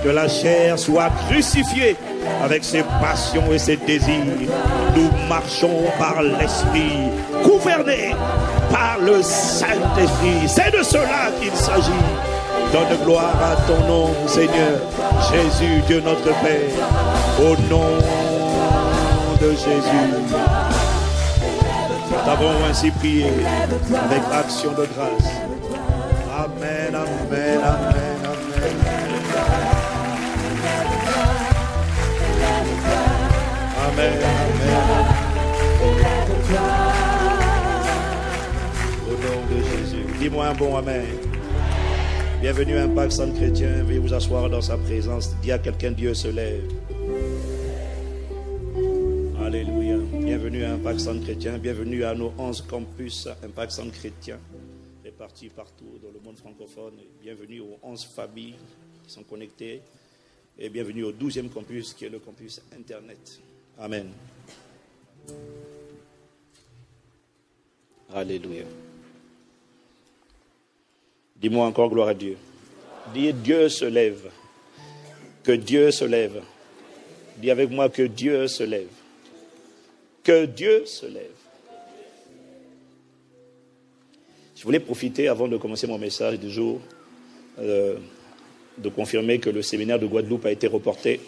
Que la chair soit crucifiée avec ses passions et ses désirs. Nous marchons par l'Esprit, gouvernés par le Saint-Esprit. C'est de cela qu'il s'agit. Donne gloire à ton nom, Seigneur, Jésus, Dieu notre Père, au nom de Jésus. Nous avons ainsi prié avec action de grâce. Amen, amen, amen, amen. Amen, amen. Au nom de Jésus. Dis-moi un bon amen. Bienvenue à Impact Centre Chrétien. Veuillez vous asseoir dans sa présence. Dis à quelqu'un, Dieu se lève. Alléluia. Bienvenue à Impact Centre Chrétien. Bienvenue à nos 11 campus Impact Centre Chrétien, répartis partout dans le monde francophone. Bienvenue aux 11 familles qui sont connectées. Et bienvenue au 12e campus qui est le campus Internet. Amen. Alléluia. Dis-moi encore gloire à Dieu. Dis Dieu se lève. Que Dieu se lève. Dis avec moi que Dieu se lève. Que Dieu se lève. Je voulais profiter avant de commencer mon message du jour de confirmer que le séminaire de Guadeloupe a été reporté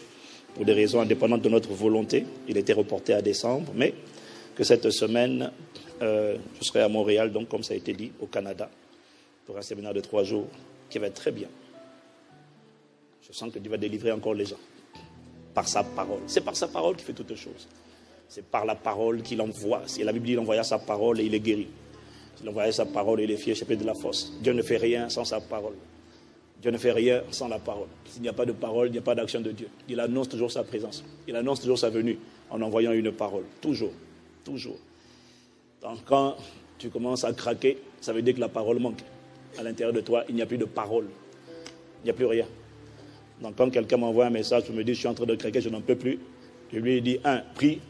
pour des raisons indépendantes de notre volonté. Il a été reporté à décembre, mais que cette semaine, je serai à Montréal, donc comme ça a été dit, au Canada, pour un séminaire de 3 jours qui va être très bien. Je sens que Dieu va délivrer encore les gens par sa parole. C'est par sa parole qu'il fait toutes choses. C'est par la parole qu'il envoie. Si la Bible dit qu'il envoya sa parole et il est guéri. Il envoyait sa parole et il est fier échappé de la fosse. Dieu ne fait rien sans sa parole. Dieu ne fait rien sans la parole. S'il n'y a pas de parole, il n'y a pas d'action de Dieu. Il annonce toujours sa présence. Il annonce toujours sa venue en envoyant une parole. Toujours. Toujours. Donc quand tu commences à craquer, ça veut dire que la parole manque. À l'intérieur de toi, il n'y a plus de parole. Il n'y a plus rien. Donc quand quelqu'un m'envoie un message pour me dire je suis en train de craquer, je n'en peux plus, je lui ai dit, prie.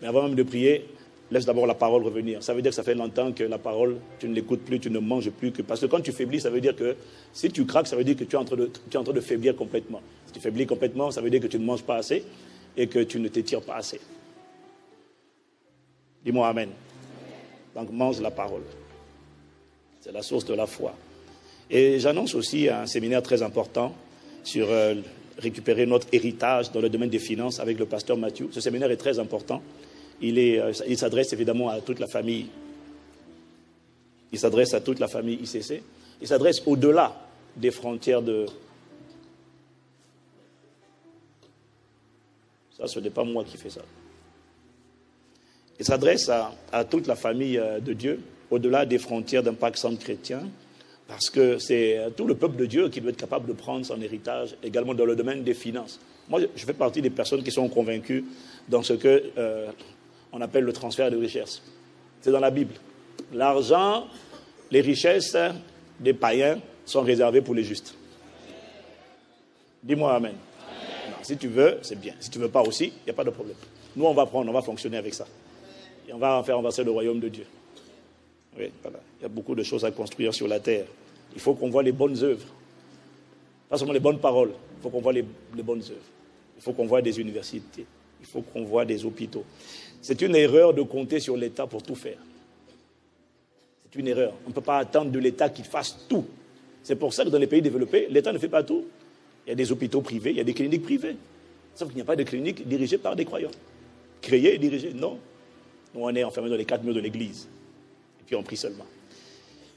Mais avant même de prier, laisse d'abord la parole revenir. Ça veut dire que ça fait longtemps que la parole, tu ne l'écoutes plus, tu ne manges plus. Parce que quand tu faiblis, ça veut dire que si tu craques, ça veut dire que tu es en train de faiblir complètement. Si tu faiblis complètement, ça veut dire que tu ne manges pas assez et que tu ne t'étires pas assez. Dis-moi amen. Donc mange la parole. C'est la source de la foi. Et j'annonce aussi un séminaire très important sur récupérer notre héritage dans le domaine des finances avec le pasteur Mathieu. Ce séminaire est très important. Il s'adresse évidemment à toute la famille. Il s'adresse à toute la famille ICC. Il s'adresse au-delà des frontières de... Ça, ce n'est pas moi qui fais ça. Il s'adresse à toute la famille de Dieu, au-delà des frontières d'Impact Centre Chrétien, parce que c'est tout le peuple de Dieu qui doit être capable de prendre son héritage, également dans le domaine des finances. Moi, je fais partie des personnes qui sont convaincues dans ce que on appelle le transfert de richesse. C'est dans la Bible. L'argent, les richesses des païens sont réservées pour les justes. Dis-moi amen. Non, si tu veux, c'est bien. Si tu ne veux pas aussi, il n'y a pas de problème. Nous, on va prendre, on va fonctionner avec ça. Et on va faire avancer le royaume de Dieu. Oui, voilà. Il y a beaucoup de choses à construire sur la terre. Il faut qu'on voit les bonnes œuvres. Pas seulement les bonnes paroles. Il faut qu'on voit les bonnes œuvres. Il faut qu'on voit des universités. Il faut qu'on voit des hôpitaux. C'est une erreur de compter sur l'État pour tout faire. C'est une erreur. On ne peut pas attendre de l'État qu'il fasse tout. C'est pour ça que dans les pays développés, l'État ne fait pas tout. Il y a des hôpitaux privés, il y a des cliniques privées. Sauf qu'il n'y a pas de clinique dirigée par des croyants. Créée et dirigée, non. Nous, on est enfermés dans les 4 murs de l'église. Et puis on prie seulement.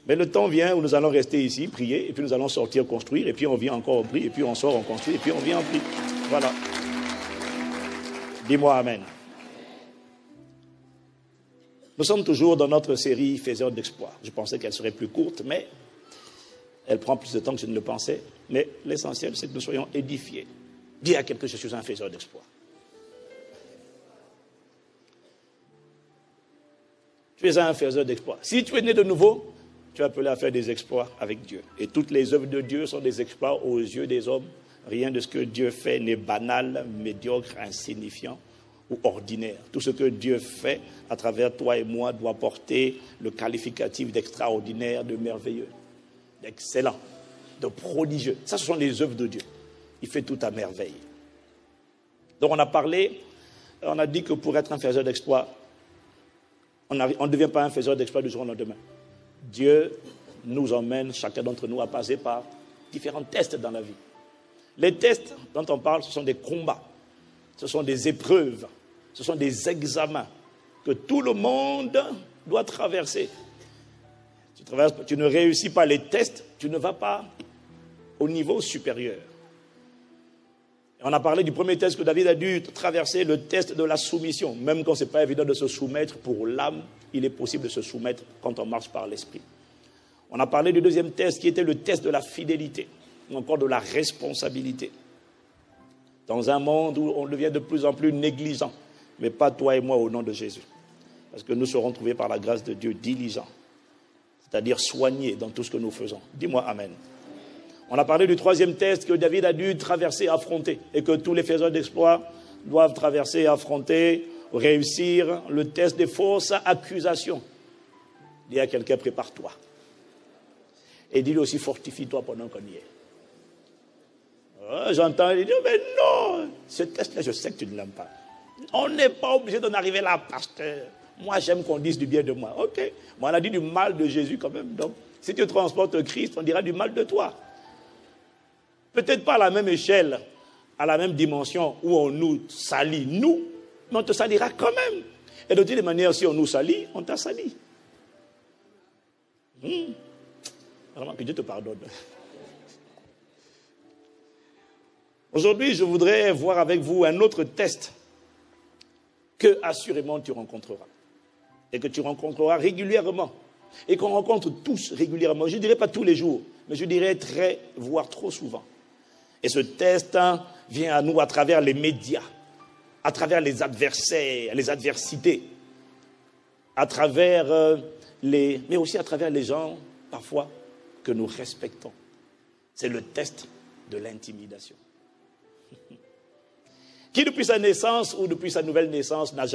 Mais le temps vient où nous allons rester ici, prier, et puis nous allons sortir, construire, et puis on vient encore, on prie, et puis on sort, on construit, et puis on vient, on prie. Voilà. Dis-moi amen. Nous sommes toujours dans notre série Faiseurs d'exploits. Je pensais qu'elle serait plus courte, mais elle prend plus de temps que je ne le pensais. Mais l'essentiel, c'est que nous soyons édifiés. Dis à quelqu'un, je suis un faiseur d'exploits. Tu es un faiseur d'exploits. Si tu es né de nouveau, tu es appelé à faire des exploits avec Dieu. Et toutes les œuvres de Dieu sont des exploits aux yeux des hommes. Rien de ce que Dieu fait n'est banal, médiocre, insignifiant ou ordinaire. Tout ce que Dieu fait à travers toi et moi doit porter le qualificatif d'extraordinaire, de merveilleux, d'excellent, de prodigieux. Ça, ce sont les œuvres de Dieu. il fait tout à merveille. Donc on a parlé, on a dit que pour être un faiseur d'exploits, on ne devient pas un faiseur d'exploits du jour au lendemain. Dieu nous emmène, chacun d'entre nous, à passer par différents tests dans la vie. Les tests dont on parle, ce sont des combats, ce sont des épreuves, ce sont des examens que tout le monde doit traverser. Tu ne réussis pas les tests, tu ne vas pas au niveau supérieur. Et on a parlé du premier test que David a dû traverser, le test de la soumission. Même quand ce n'est pas évident de se soumettre pour l'âme, il est possible de se soumettre quand on marche par l'esprit. On a parlé du deuxième test qui était le test de la fidélité, ou encore de la responsabilité. Dans un monde où on devient de plus en plus négligent, mais pas toi et moi au nom de Jésus. Parce que nous serons trouvés par la grâce de Dieu diligents, c'est-à-dire soignés dans tout ce que nous faisons. Dis-moi Amen. On a parlé du troisième test que David a dû traverser et affronter, et que tous les faiseurs d'exploits doivent traverser et affronter, réussir le test des fausses accusations. Dis à quelqu'un, prépare-toi. Et dis-lui aussi, fortifie-toi pendant qu'on y est. Oh, j'entends, il dit, mais non, ce test-là, je sais que tu ne l'aimes pas. On n'est pas obligé d'en arriver là, pasteur. Moi, j'aime qu'on dise du bien de moi. Ok, mais on a dit du mal de Jésus quand même. Donc, si tu transportes Christ, on dira du mal de toi. Peut-être pas à la même échelle, à la même dimension où on nous salit, nous, mais on te salira quand même. Et de toutes les manières, si on nous salit, on t'a sali. Vraiment, que Dieu te pardonne. Aujourd'hui, je voudrais voir avec vous un autre test que assurément tu rencontreras. Et que tu rencontreras régulièrement. Et qu'on rencontre tous régulièrement. Je ne dirais pas tous les jours, mais je dirais voire trop souvent. Et ce test vient à nous à travers les médias, à travers les adversaires, les adversités, à travers mais aussi à travers les gens, parfois, que nous respectons. C'est le test de l'intimidation. Qui, depuis sa naissance ou depuis sa nouvelle naissance, ne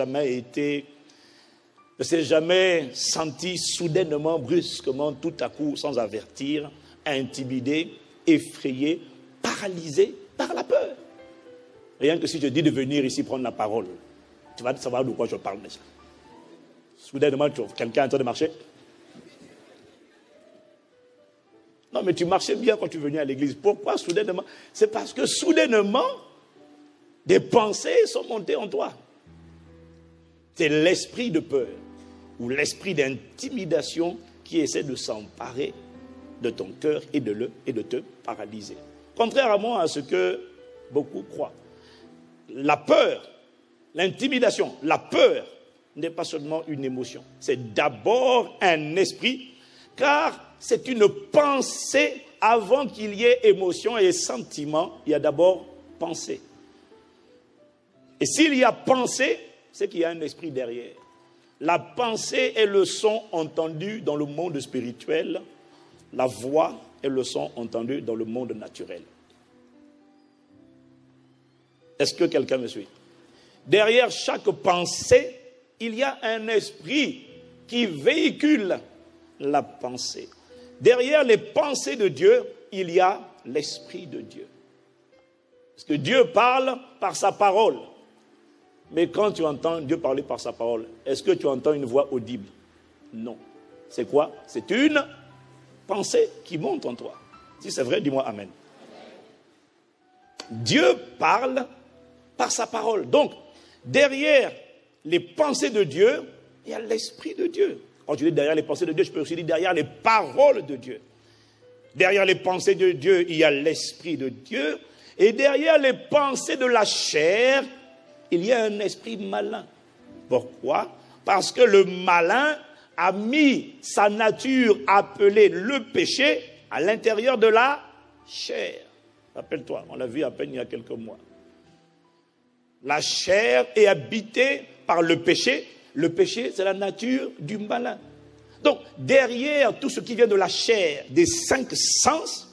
s'est jamais senti soudainement, brusquement, tout à coup, sans avertir, intimidé, effrayé, paralysé par la peur. Rien que si je dis de venir ici prendre la parole, tu vas savoir de quoi je parle déjà. Soudainement, quelqu'un est en train de marcher. Non, mais tu marchais bien quand tu venais à l'église. Pourquoi soudainement? C'est parce que soudainement, des pensées sont montées en toi. C'est l'esprit de peur ou l'esprit d'intimidation qui essaie de s'emparer de ton cœur et de te paralyser. Contrairement à ce que beaucoup croient. La peur, l'intimidation, la peur n'est pas seulement une émotion. C'est d'abord un esprit, car c'est une pensée. Avant qu'il y ait émotion et sentiment, il y a d'abord pensée. Et s'il y a pensée, c'est qu'il y a un esprit derrière. La pensée est le son entendu dans le monde spirituel. La voix est le son entendu dans le monde naturel. Est-ce que quelqu'un me suit? Derrière chaque pensée, il y a un esprit qui véhicule la pensée. Derrière les pensées de Dieu, il y a l'esprit de Dieu. Parce que Dieu parle par sa parole. Mais quand tu entends Dieu parler par sa parole, est-ce que tu entends une voix audible? Non. C'est quoi? C'est une pensée qui monte en toi. Si c'est vrai, dis-moi Amen. Dieu parle par sa parole. Donc, derrière les pensées de Dieu, il y a l'esprit de Dieu. Quand je dis derrière les pensées de Dieu, je peux aussi dire derrière les paroles de Dieu. Derrière les pensées de Dieu, il y a l'esprit de Dieu. Et derrière les pensées de la chair, il y a un esprit malin. Pourquoi? Parce que le malin a mis sa nature appelée le péché à l'intérieur de la chair. Rappelle-toi, on l'a vu à peine il y a quelques mois. La chair est habitée par le péché. Le péché, c'est la nature du malin. Donc, derrière tout ce qui vient de la chair, des 5 sens,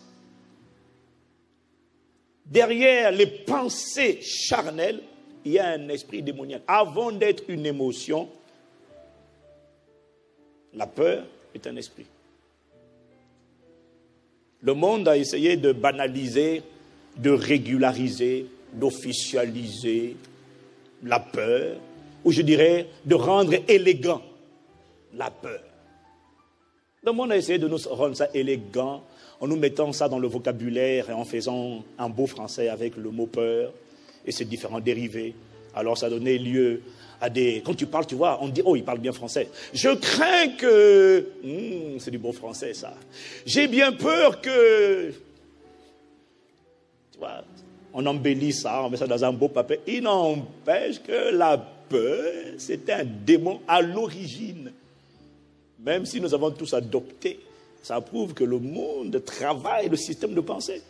derrière les pensées charnelles, il y a un esprit démoniaque. Avant d'être une émotion, la peur est un esprit. Le monde a essayé de banaliser de régulariser, d'officialiser la peur, ou je dirais de rendre élégant la peur. Le monde a essayé de nous rendre ça élégant en nous mettant ça dans le vocabulaire et en faisant un beau français avec le mot peur et ses différents dérivés. Alors ça donnait lieu à des... Quand tu parles, tu vois, on dit, oh, il parle bien français. Je crains que... c'est du beau français, ça. J'ai bien peur que... Tu vois, on embellit ça, on met ça dans un beau papier. Il n'empêche que la peur, c'est un démon à l'origine. Même si nous avons tous adopté, ça prouve que le monde travaille le système de pensée.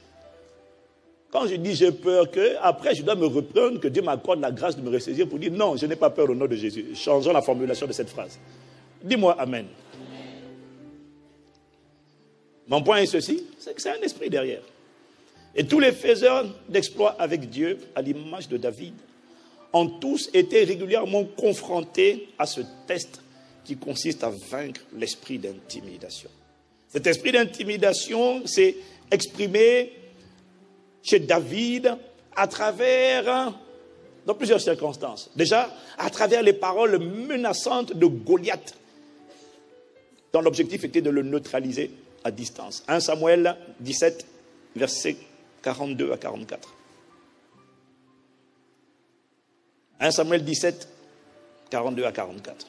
Quand je dis j'ai peur que, après je dois me reprendre, que Dieu m'accorde la grâce de me ressaisir pour dire non, je n'ai pas peur au nom de Jésus. Changeons la formulation de cette phrase. Dis-moi Amen. Mon point est ceci, c'est que c'est un esprit derrière. Et tous les faiseurs d'exploits avec Dieu, à l'image de David, ont tous été régulièrement confrontés à ce test qui consiste à vaincre l'esprit d'intimidation. Cet esprit d'intimidation s'est exprimé chez David à travers, dans plusieurs circonstances. Déjà, à travers les paroles menaçantes de Goliath, dont l'objectif était de le neutraliser à distance. 1 Samuel 17, versets 42 à 44. 1 Samuel 17, 42 à 44.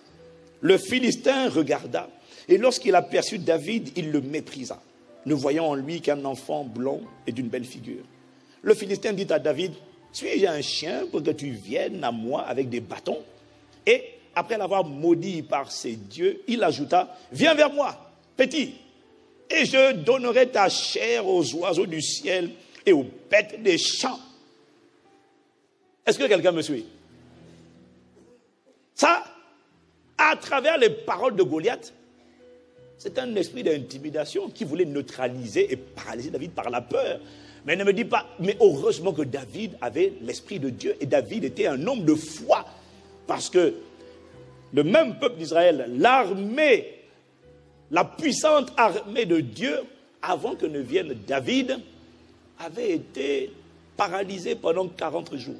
Le Philistin regarda, et lorsqu'il aperçut David, il le méprisa, ne voyant en lui qu'un enfant blond et d'une belle figure. Le Philistin dit à David, suis-je un chien pour que tu viennes à moi avec des bâtons? Et après l'avoir maudit par ses dieux, il ajouta, viens vers moi, petit, et je donnerai ta chair aux oiseaux du ciel et aux bêtes des champs. Est-ce que quelqu'un me suit? Ça, à travers les paroles de Goliath, c'est un esprit d'intimidation qui voulait neutraliser et paralyser David par la peur. Mais ne me dis pas, mais heureusement que David avait l'esprit de Dieu et David était un homme de foi. Parce que le même peuple d'Israël, l'armée, la puissante armée de Dieu, avant que ne vienne David, avait été paralysée pendant 40 jours.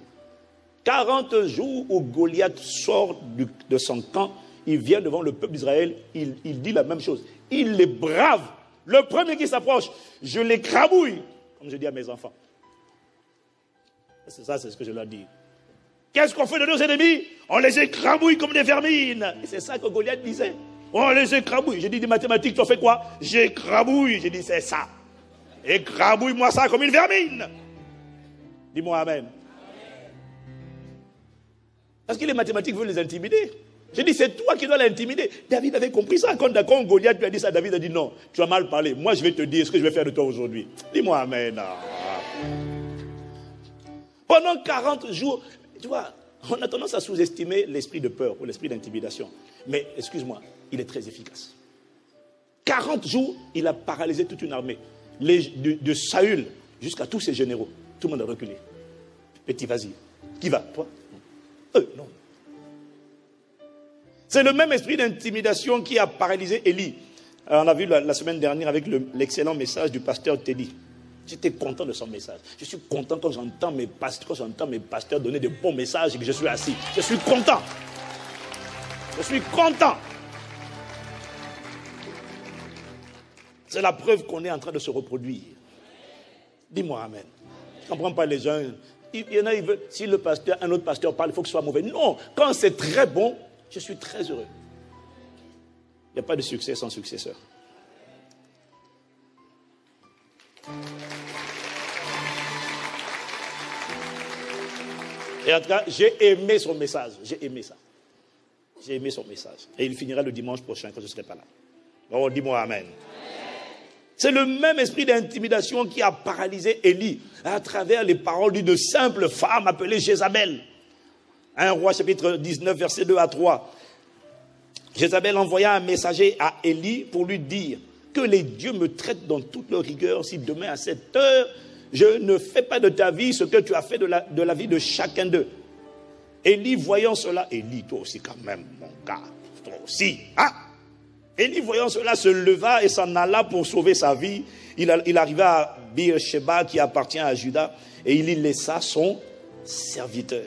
40 jours où Goliath sort de son camp, il vient devant le peuple d'Israël, il dit la même chose. Il les brave. Le premier qui s'approche, je l'écrabouille, comme je dis à mes enfants. C'est ça, c'est ce que je leur dis. Qu'est-ce qu'on fait de nos ennemis? On les écrabouille comme des vermines. Et c'est ça que Goliath disait. On les écrabouille. J'ai dit des mathématiques, tu as fait quoi? J'écrabouille. J'ai dit c'est ça. Écrabouille-moi ça comme une vermine. Dis-moi Amen. Parce que les mathématiques veulent les intimider. J'ai dit, c'est toi qui dois l'intimider. David avait compris ça. Quand Goliath lui a dit ça, David a dit non, tu as mal parlé. Moi, je vais te dire ce que je vais faire de toi aujourd'hui. Dis-moi Amen. Pendant 40 jours, tu vois, on a tendance à sous-estimer l'esprit de peur ou l'esprit d'intimidation. Mais, excuse-moi, il est très efficace. 40 jours, il a paralysé toute une armée. De Saül jusqu'à tous ses généraux. Tout le monde a reculé. Petit, vas-y. Qui va? Toi? Non. C'est le même esprit d'intimidation qui a paralysé Élie. On a vu la semaine dernière avec l'excellent message du pasteur Teddy. J'étais content de son message. Je suis content quand j'entends mes pasteurs donner de bons messages et que je suis assis. Je suis content. Je suis content. C'est la preuve qu'on est en train de se reproduire. Dis-moi Amen. Je ne comprends pas les gens. Il y en a, ils veulent, si un autre pasteur parle, il faut que ce soit mauvais. Non, quand c'est très bon, je suis très heureux. Il n'y a pas de succès sans successeur. Et en tout cas, j'ai aimé son message. J'ai aimé ça. J'ai aimé son message. Et il finira le dimanche prochain quand je ne serai pas là. Bon, dis-moi Amen. C'est le même esprit d'intimidation qui a paralysé Élie à travers les paroles d'une simple femme appelée Jézabel. 1 Roi chapitre 19, verset 2 à 3. Jézabel envoya un messager à Élie pour lui dire que les dieux me traitent dans toute leur rigueur si demain à cette heure, je ne fais pas de ta vie ce que tu as fait de la vie de chacun d'eux. Élie voyant cela, Élie, toi aussi quand même, mon gars, toi aussi, hein? Élie, voyant cela, se leva et s'en alla pour sauver sa vie. Il arriva à Beersheba, qui appartient à Juda, et il y laissa son serviteur.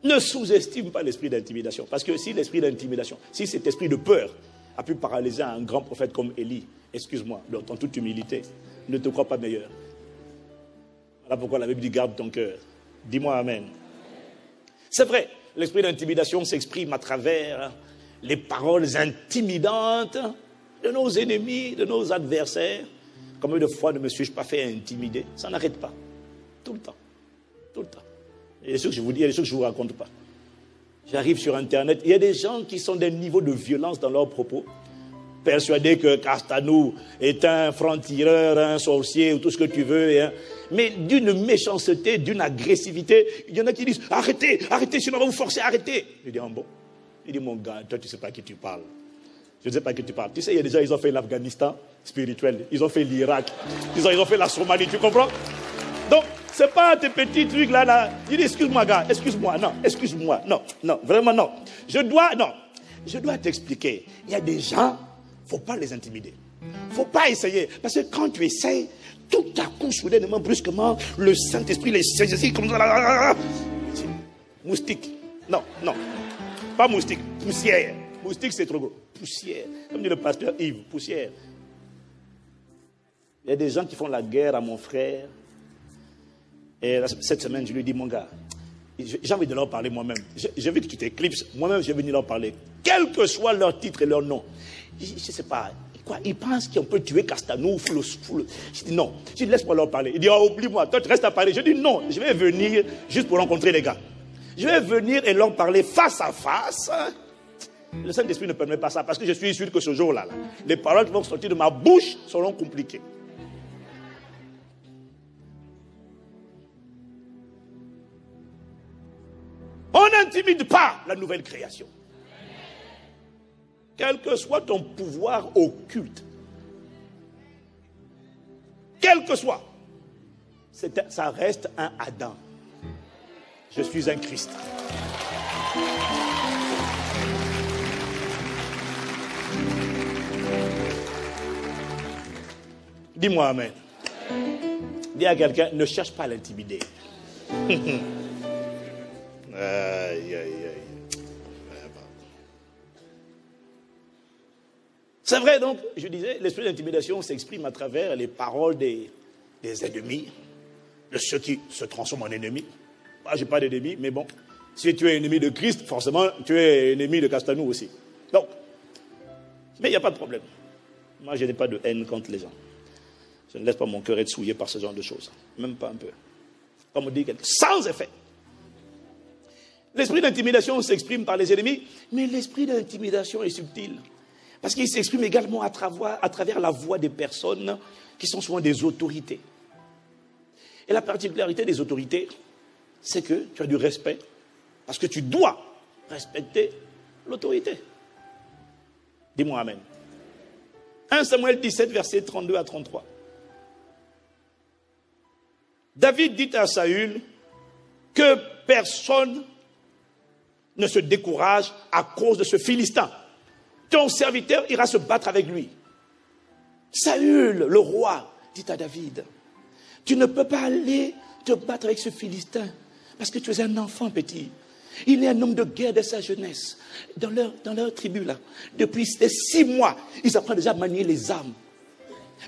Ne sous-estime pas l'esprit d'intimidation. Parce que si l'esprit d'intimidation, si cet esprit de peur a pu paralyser un grand prophète comme Élie, excuse-moi, en toute humilité, ne te crois pas meilleur. Voilà pourquoi la Bible dit garde ton cœur. Dis-moi amen. C'est vrai, l'esprit d'intimidation s'exprime à travers les paroles intimidantes de nos ennemis, de nos adversaires. Combien de fois ne me suis-je pas fait intimider? Ça n'arrête pas. Tout le temps. Tout le temps. Il y a des choses que je vous dis, il y a des choses que je ne vous raconte pas. J'arrive sur Internet, il y a des gens qui sont d'un niveau de violence dans leurs propos, persuadés que Castanou est un franc-tireur, un sorcier ou tout ce que tu veux, mais d'une méchanceté, d'une agressivité. Il y en a qui disent arrêtez, arrêtez, sinon on va vous forcer à arrêter. Je dis bon. Il dit mon gars, toi tu ne sais pas à qui tu parles. Je ne sais pas à qui tu parles. Tu sais, il y a des gens, ils ont fait l'Afghanistan spirituel, ils ont fait l'Irak, ils ont fait la Somalie, tu comprends? Donc, ce n'est pas tes petits trucs là. Il dit excuse-moi gars, excuse-moi, non, vraiment non. Je dois t'expliquer. Il y a des gens, il ne faut pas les intimider. Il ne faut pas essayer. Parce que quand tu essayes, tout à coup, soudainement, brusquement, le Saint-Esprit les saisit comme ça. Moustique. Non. Pas moustique, poussière. Moustique, c'est trop gros. Poussière. Comme dit le pasteur Yves, poussière. Il y a des gens qui font la guerre à mon frère. Et cette semaine, je lui dis, mon gars, j'ai envie de leur parler moi-même. J'ai vu que tu t'éclipses. Moi-même, je vais venir leur parler. Quel que soit leur titre et leur nom. Je ne sais pas. Quoi, ils pensent qu'on peut tuer Castanou. Je dis non. Je dis laisse-moi leur parler. Il dit, oh, oublie-moi. Toi, tu restes à parler. Je dis non. Je vais venir juste pour rencontrer les gars. Je vais venir et leur parler face à face. Le Saint-Esprit ne permet pas ça. Parce que je suis sûr que ce jour-là, les paroles qui vont sortir de ma bouche seront compliquées. On n'intimide pas la nouvelle création. Quel que soit ton pouvoir occulte, quel que soit, ça reste un Adam. Je suis un Christ. Dis-moi amen. Dis à quelqu'un, ne cherche pas à l'intimider. C'est vrai donc, je disais, l'esprit d'intimidation s'exprime à travers les paroles des ennemis, de ceux qui se transforment en ennemis. Moi, je n'ai pas d'ennemis, mais bon, si tu es ennemi de Christ, forcément, tu es ennemi de Castanou aussi. Donc, mais il n'y a pas de problème. Moi, je n'ai pas de haine contre les gens. Je ne laisse pas mon cœur être souillé par ce genre de choses. Même pas un peu. Comme on dit, sans effet. L'esprit d'intimidation s'exprime par les ennemis, mais l'esprit d'intimidation est subtil. Parce qu'il s'exprime également à travers la voix des personnes qui sont souvent des autorités. Et la particularité des autorités, c'est que tu as du respect, parce que tu dois respecter l'autorité. Dis-moi amen. 1 Samuel 17, versets 32 à 33. David dit à Saül que personne ne se décourage à cause de ce Philistin. Ton serviteur ira se battre avec lui. Saül, le roi, dit à David, tu ne peux pas aller te battre avec ce Philistin parce que tu es un enfant petit. Il est un homme de guerre de sa jeunesse. Dans leur tribu, là, depuis 6 mois, ils apprennent déjà à manier les armes.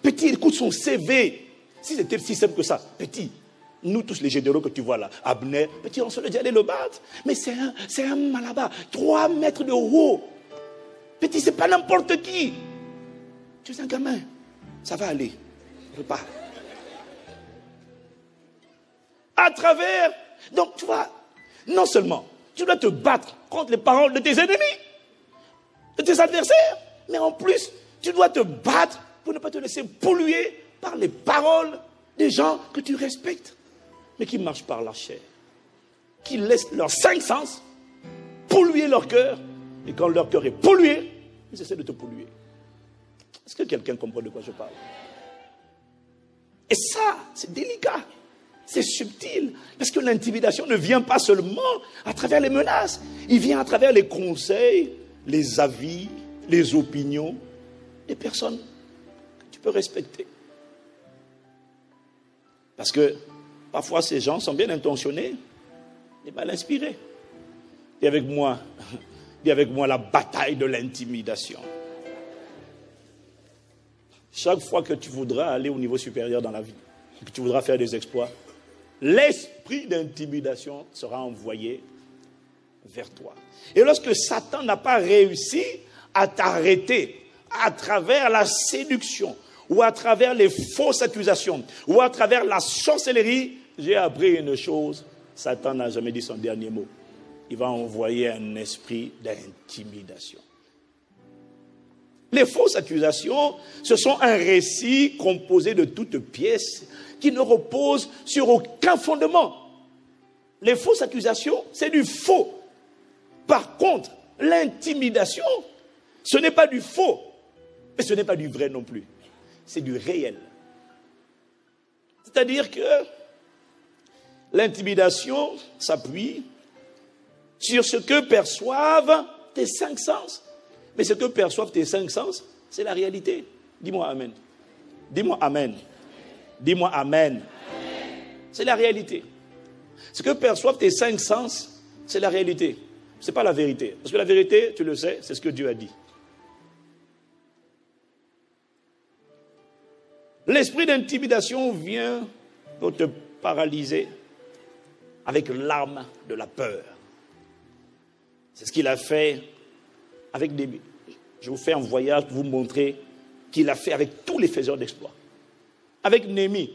Petit, écoute son CV. Si c'était si simple que ça, petit, nous tous les généraux que tu vois là, Abner, petit, on serait déjà allé le battre. Mais c'est un Malaba, 3 mètres de haut. Petit, c'est pas n'importe qui. Tu es un gamin. Ça va aller. Repars. À travers. Donc, tu vois, non seulement tu dois te battre contre les paroles de tes ennemis, de tes adversaires, mais en plus, tu dois te battre pour ne pas te laisser polluer par les paroles des gens que tu respectes, mais qui marchent par la chair, qui laissent leurs 5 sens polluer leur cœur, et quand leur cœur est pollué, ils essaient de te polluer. Est-ce que quelqu'un comprend de quoi je parle? Et ça, c'est délicat. C'est subtil, parce que l'intimidation ne vient pas seulement à travers les menaces. Il vient à travers les conseils, les avis, les opinions des personnes que tu peux respecter. Parce que parfois ces gens sont bien intentionnés et mal inspirés. Dis avec moi la bataille de l'intimidation. Chaque fois que tu voudras aller au niveau supérieur dans la vie, que tu voudras faire des exploits, l'esprit d'intimidation sera envoyé vers toi. Et lorsque Satan n'a pas réussi à t'arrêter à travers la séduction, ou à travers les fausses accusations, ou à travers la sorcellerie, j'ai appris une chose, Satan n'a jamais dit son dernier mot. Il va envoyer un esprit d'intimidation. Les fausses accusations, ce sont un récit composé de toutes pièces qui ne repose sur aucun fondement. Les fausses accusations, c'est du faux. Par contre, l'intimidation, ce n'est pas du faux, mais ce n'est pas du vrai non plus. C'est du réel. C'est-à-dire que l'intimidation s'appuie sur ce que perçoivent tes cinq sens. Mais ce que perçoivent tes cinq sens, c'est la réalité. Dis-moi Amen. Dis-moi Amen. Dis-moi Amen. C'est la réalité. Ce que perçoivent tes cinq sens, c'est la réalité. Ce n'est pas la vérité. Parce que la vérité, tu le sais, c'est ce que Dieu a dit. L'esprit d'intimidation vient pour te paralyser avec l'arme de la peur. C'est ce qu'il a fait avec Néhémie. Je vous fais un voyage pour vous montrer qu'il a fait avec tous les faiseurs d'exploits. Avec Néhémie.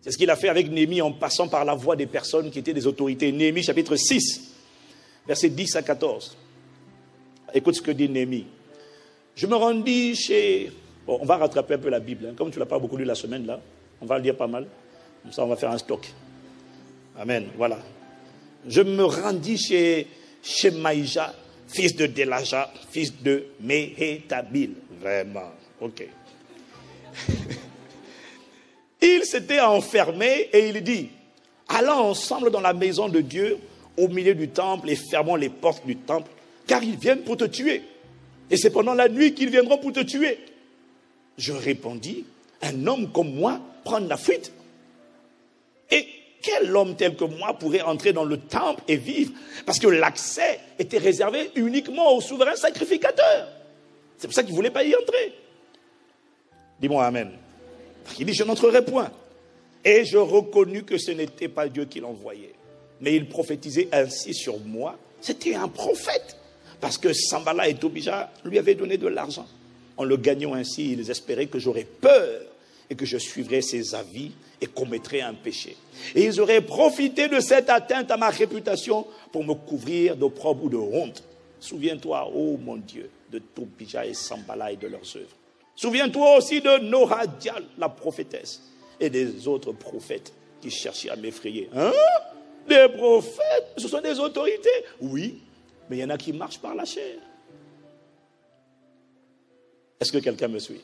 C'est ce qu'il a fait avec Néhémie en passant par la voie des personnes qui étaient des autorités. Néhémie chapitre 6, versets 10 à 14. Écoute ce que dit Néhémie. Je me rendis chez... Bon, on va rattraper un peu la Bible. Comme tu ne l'as pas beaucoup lu la semaine, là, on va le lire pas mal. Comme ça, on va faire un stock. Amen. Voilà. Je me rendis chez Shemaïja, fils de Delaja, fils de Méhétabil. Vraiment. OK. Il s'était enfermé et il dit, allons ensemble dans la maison de Dieu, au milieu du temple, et fermons les portes du temple, car ils viennent pour te tuer. Et c'est pendant la nuit qu'ils viendront pour te tuer. Je répondis, un homme comme moi prendre la fuite. Et quel homme tel que moi pourrait entrer dans le temple et vivre? Parce que l'accès était réservé uniquement au souverain sacrificateur. C'est pour ça qu'il ne voulait pas y entrer. Dis-moi Amen. Il dit, je n'entrerai point. Et je reconnus que ce n'était pas Dieu qui l'envoyait. Mais il prophétisait ainsi sur moi. C'était un prophète. Parce que Sanballat et Tobija lui avaient donné de l'argent. En le gagnant ainsi, ils espéraient que j'aurais peur et que je suivrais ses avis et commettrais un péché. Et ils auraient profité de cette atteinte à ma réputation pour me couvrir d'opprobre ou de honte. Souviens-toi, ô mon Dieu, de Tobija et Sanballat et de leurs œuvres. Souviens-toi aussi de Noradial, la prophétesse, et des autres prophètes qui cherchaient à m'effrayer. Hein? Des prophètes? Ce sont des autorités? Oui, mais il y en a qui marchent par la chair. Est-ce que quelqu'un me suit?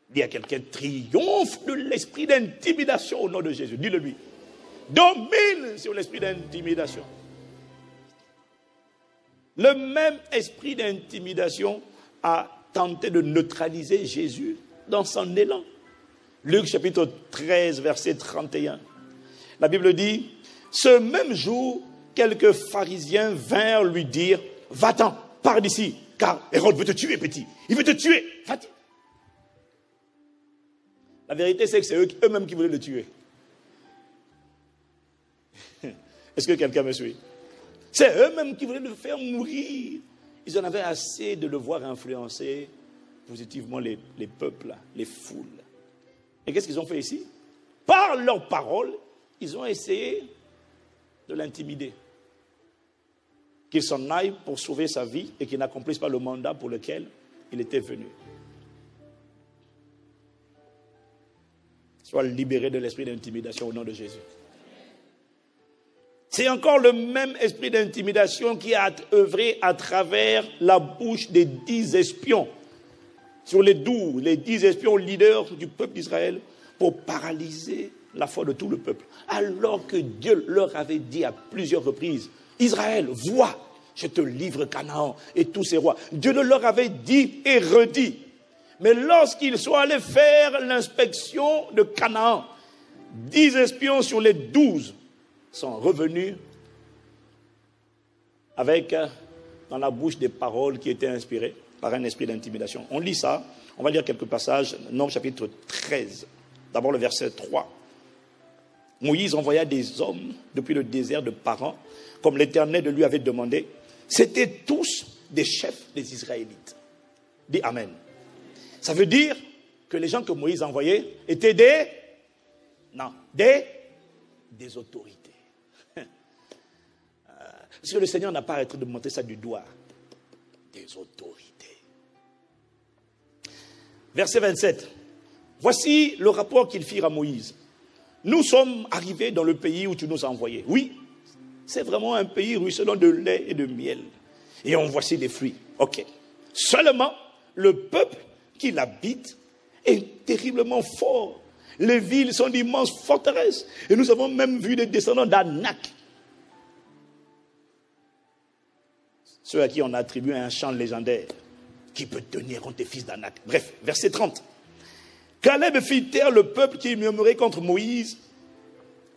Dis à quelqu'un, triomphe de l'esprit d'intimidation au nom de Jésus. Dis-le lui. Domine sur l'esprit d'intimidation. Le même esprit d'intimidation a tenté de neutraliser Jésus dans son élan. Luc chapitre 13, verset 31. La Bible dit, ce même jour, quelques pharisiens vinrent lui dire, va-t'en, pars d'ici. Car Hérode veut te tuer, petit. Il veut te tuer. Va-t'en. La vérité, c'est que c'est eux-mêmes qui voulaient le tuer. Est-ce que quelqu'un me suit? C'est eux-mêmes qui voulaient le faire mourir. Ils en avaient assez de le voir influencer positivement les peuples, les foules. Et qu'est-ce qu'ils ont fait ici? Par leurs paroles, ils ont essayé de l'intimider. Qu'il s'en aille pour sauver sa vie et qu'il n'accomplisse pas le mandat pour lequel il était venu. Sois libéré de l'esprit d'intimidation au nom de Jésus. C'est encore le même esprit d'intimidation qui a œuvré à travers la bouche des 10 espions. Sur les 10 espions leaders du peuple d'Israël pour paralyser la foi de tout le peuple. Alors que Dieu leur avait dit à plusieurs reprises, Israël, vois, je te livre Canaan et tous ses rois. Dieu le leur avait dit et redit. Mais lorsqu'ils sont allés faire l'inspection de Canaan, 10 espions sur les 12 sont revenus avec dans la bouche des paroles qui étaient inspirées par un esprit d'intimidation. On lit ça, on va lire quelques passages, Nombre chapitre 13, d'abord le verset 3. Moïse envoya des hommes depuis le désert de Paran, comme l'Éternel lui avait demandé. C'étaient tous des chefs des Israélites. Dis Amen. Ça veut dire que les gens que Moïse envoyait étaient des autorités. Parce que le Seigneur n'a pas arrêté de montrer ça du doigt. Des autorités. Verset 27. Voici le rapport qu'ils firent à Moïse. Nous sommes arrivés dans le pays où tu nous as envoyés. Oui, c'est vraiment un pays ruisselant de lait et de miel. Et on voici des fruits. Ok. Seulement, le peuple qui l'habite est terriblement fort. Les villes sont d'immenses forteresses. Et nous avons même vu des descendants d'Anak. Ceux à qui on a attribué un chant légendaire. Qui peut tenir contre les fils d'Anak? Bref, verset 30. Caleb fit taire le peuple qui murmurait contre Moïse.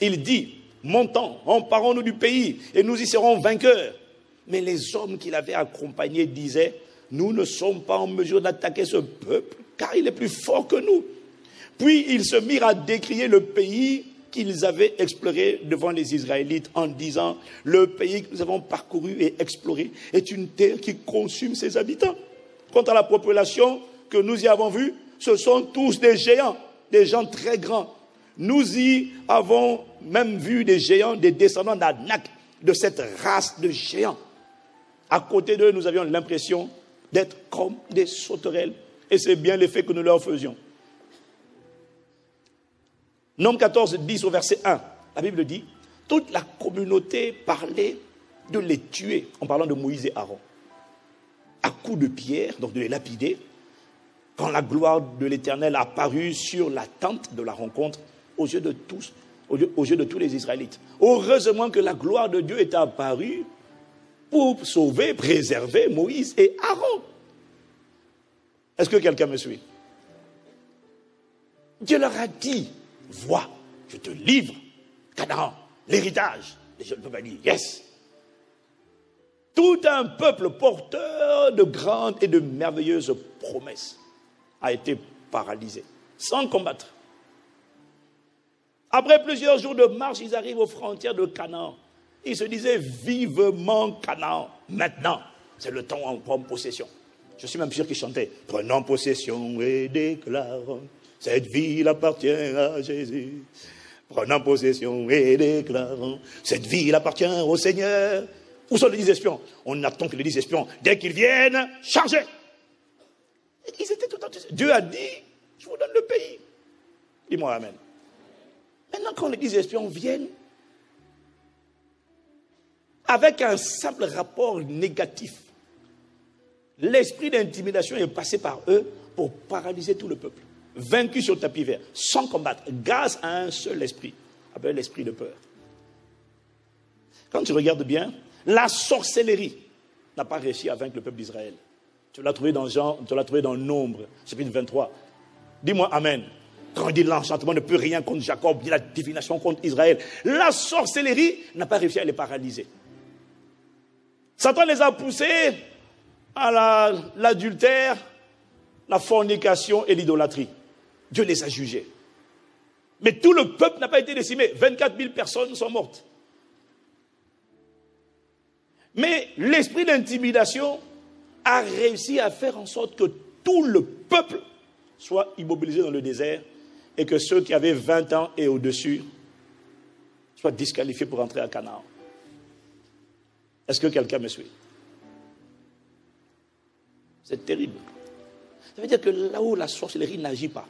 Il dit, montons, emparons-nous du pays et nous y serons vainqueurs. Mais les hommes qui l'avaient accompagné disaient, nous ne sommes pas en mesure d'attaquer ce peuple car il est plus fort que nous. Puis ils se mirent à décrier le pays qu'ils avaient exploré devant les Israélites en disant, le pays que nous avons parcouru et exploré est une terre qui consume ses habitants. Quant à la population que nous y avons vue, ce sont tous des géants, des gens très grands. Nous y avons même vu des géants, des descendants d'Anak, de cette race de géants. À côté d'eux, nous avions l'impression d'être comme des sauterelles. Et c'est bien l'effet que nous leur faisions. Nombre 14, 10 au verset 1. La Bible dit, toute la communauté parlait de les tuer, en parlant de Moïse et Aaron. À coups de pierre, donc de les lapider, quand la gloire de l'Éternel apparut sur la tente de la rencontre aux yeux de tous, aux yeux de tous les Israélites. Heureusement que la gloire de Dieu est apparue pour sauver, préserver Moïse et Aaron. Est-ce que quelqu'un me suit? Dieu leur a dit, vois, je te livre Canaan, l'héritage. Les jeunes peuvent dire, yes. Tout un peuple porteur de grandes et de merveilleuses promesses a été paralysé, sans combattre. Après plusieurs jours de marche, ils arrivent aux frontières de Canaan. Ils se disaient vivement Canaan. Maintenant, c'est le temps où on prend possession. Je suis même sûr qu'ils chantaient, prenons possession et déclarons, cette ville appartient à Jésus. Prenons possession et déclarons, cette ville appartient au Seigneur. Où sont les 10 espions? On attend que les 10 espions, dès qu'ils viennent, charger. Ils étaient tout enthousiastes. Dieu a dit, je vous donne le pays. Dis-moi amen. Maintenant, quand les 10 espions viennent, avec un simple rapport négatif, l'esprit d'intimidation est passé par eux pour paralyser tout le peuple. Vaincu sur tapis vert, sans combattre, grâce à un seul esprit, appelé l'esprit de peur. Quand tu regardes bien, la sorcellerie n'a pas réussi à vaincre le peuple d'Israël. Tu l'as trouvé dans Nombre, chapitre 23. Dis-moi amen. Quand on dit l'enchantement ne peut rien contre Jacob, dit la divination contre Israël. La sorcellerie n'a pas réussi à les paralyser. Satan les a poussés à l'adultère, la fornication et l'idolâtrie. Dieu les a jugés. Mais tout le peuple n'a pas été décimé. 24 000 personnes sont mortes. Mais l'esprit d'intimidation a réussi à faire en sorte que tout le peuple soit immobilisé dans le désert et que ceux qui avaient 20 ans et au-dessus soient disqualifiés pour entrer à Canaan. Est-ce que quelqu'un me suit? C'est terrible. Ça veut dire que là où la sorcellerie n'agit pas,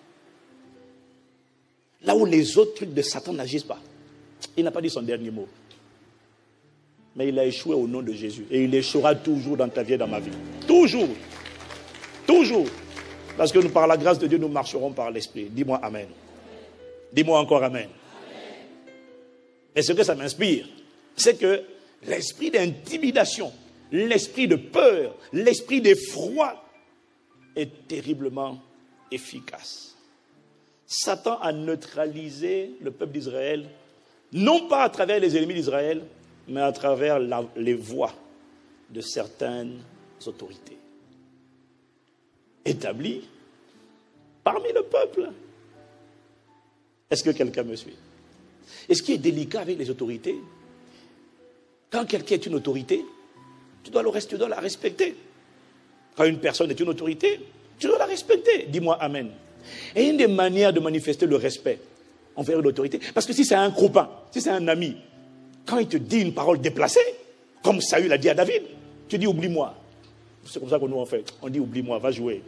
là où les autres trucs de Satan n'agissent pas, il n'a pas dit son dernier mot. Mais il a échoué au nom de Jésus. Et il échouera toujours dans ta vie et dans ma vie. Toujours. Toujours. Parce que nous, par la grâce de Dieu, nous marcherons par l'Esprit. Dis-moi amen. Dis-moi encore amen. Et ce que ça m'inspire, c'est que l'esprit d'intimidation l'esprit de peur, l'esprit d'effroi est terriblement efficace. Satan a neutralisé le peuple d'Israël, non pas à travers les ennemis d'Israël, mais à travers les voix de certaines autorités établies parmi le peuple. Est-ce que quelqu'un me suit? Et ce qui est délicat avec les autorités, quand quelqu'un est une autorité, tu dois la respecter. Quand une personne est une autorité, tu dois la respecter. Dis-moi amen. Et une des manières de manifester le respect envers l'autorité, parce que si c'est un copain, si c'est un ami, quand il te dit une parole déplacée, comme Saül a dit à David, tu dis oublie-moi. C'est comme ça que nous on fait. On dit oublie-moi, va jouer.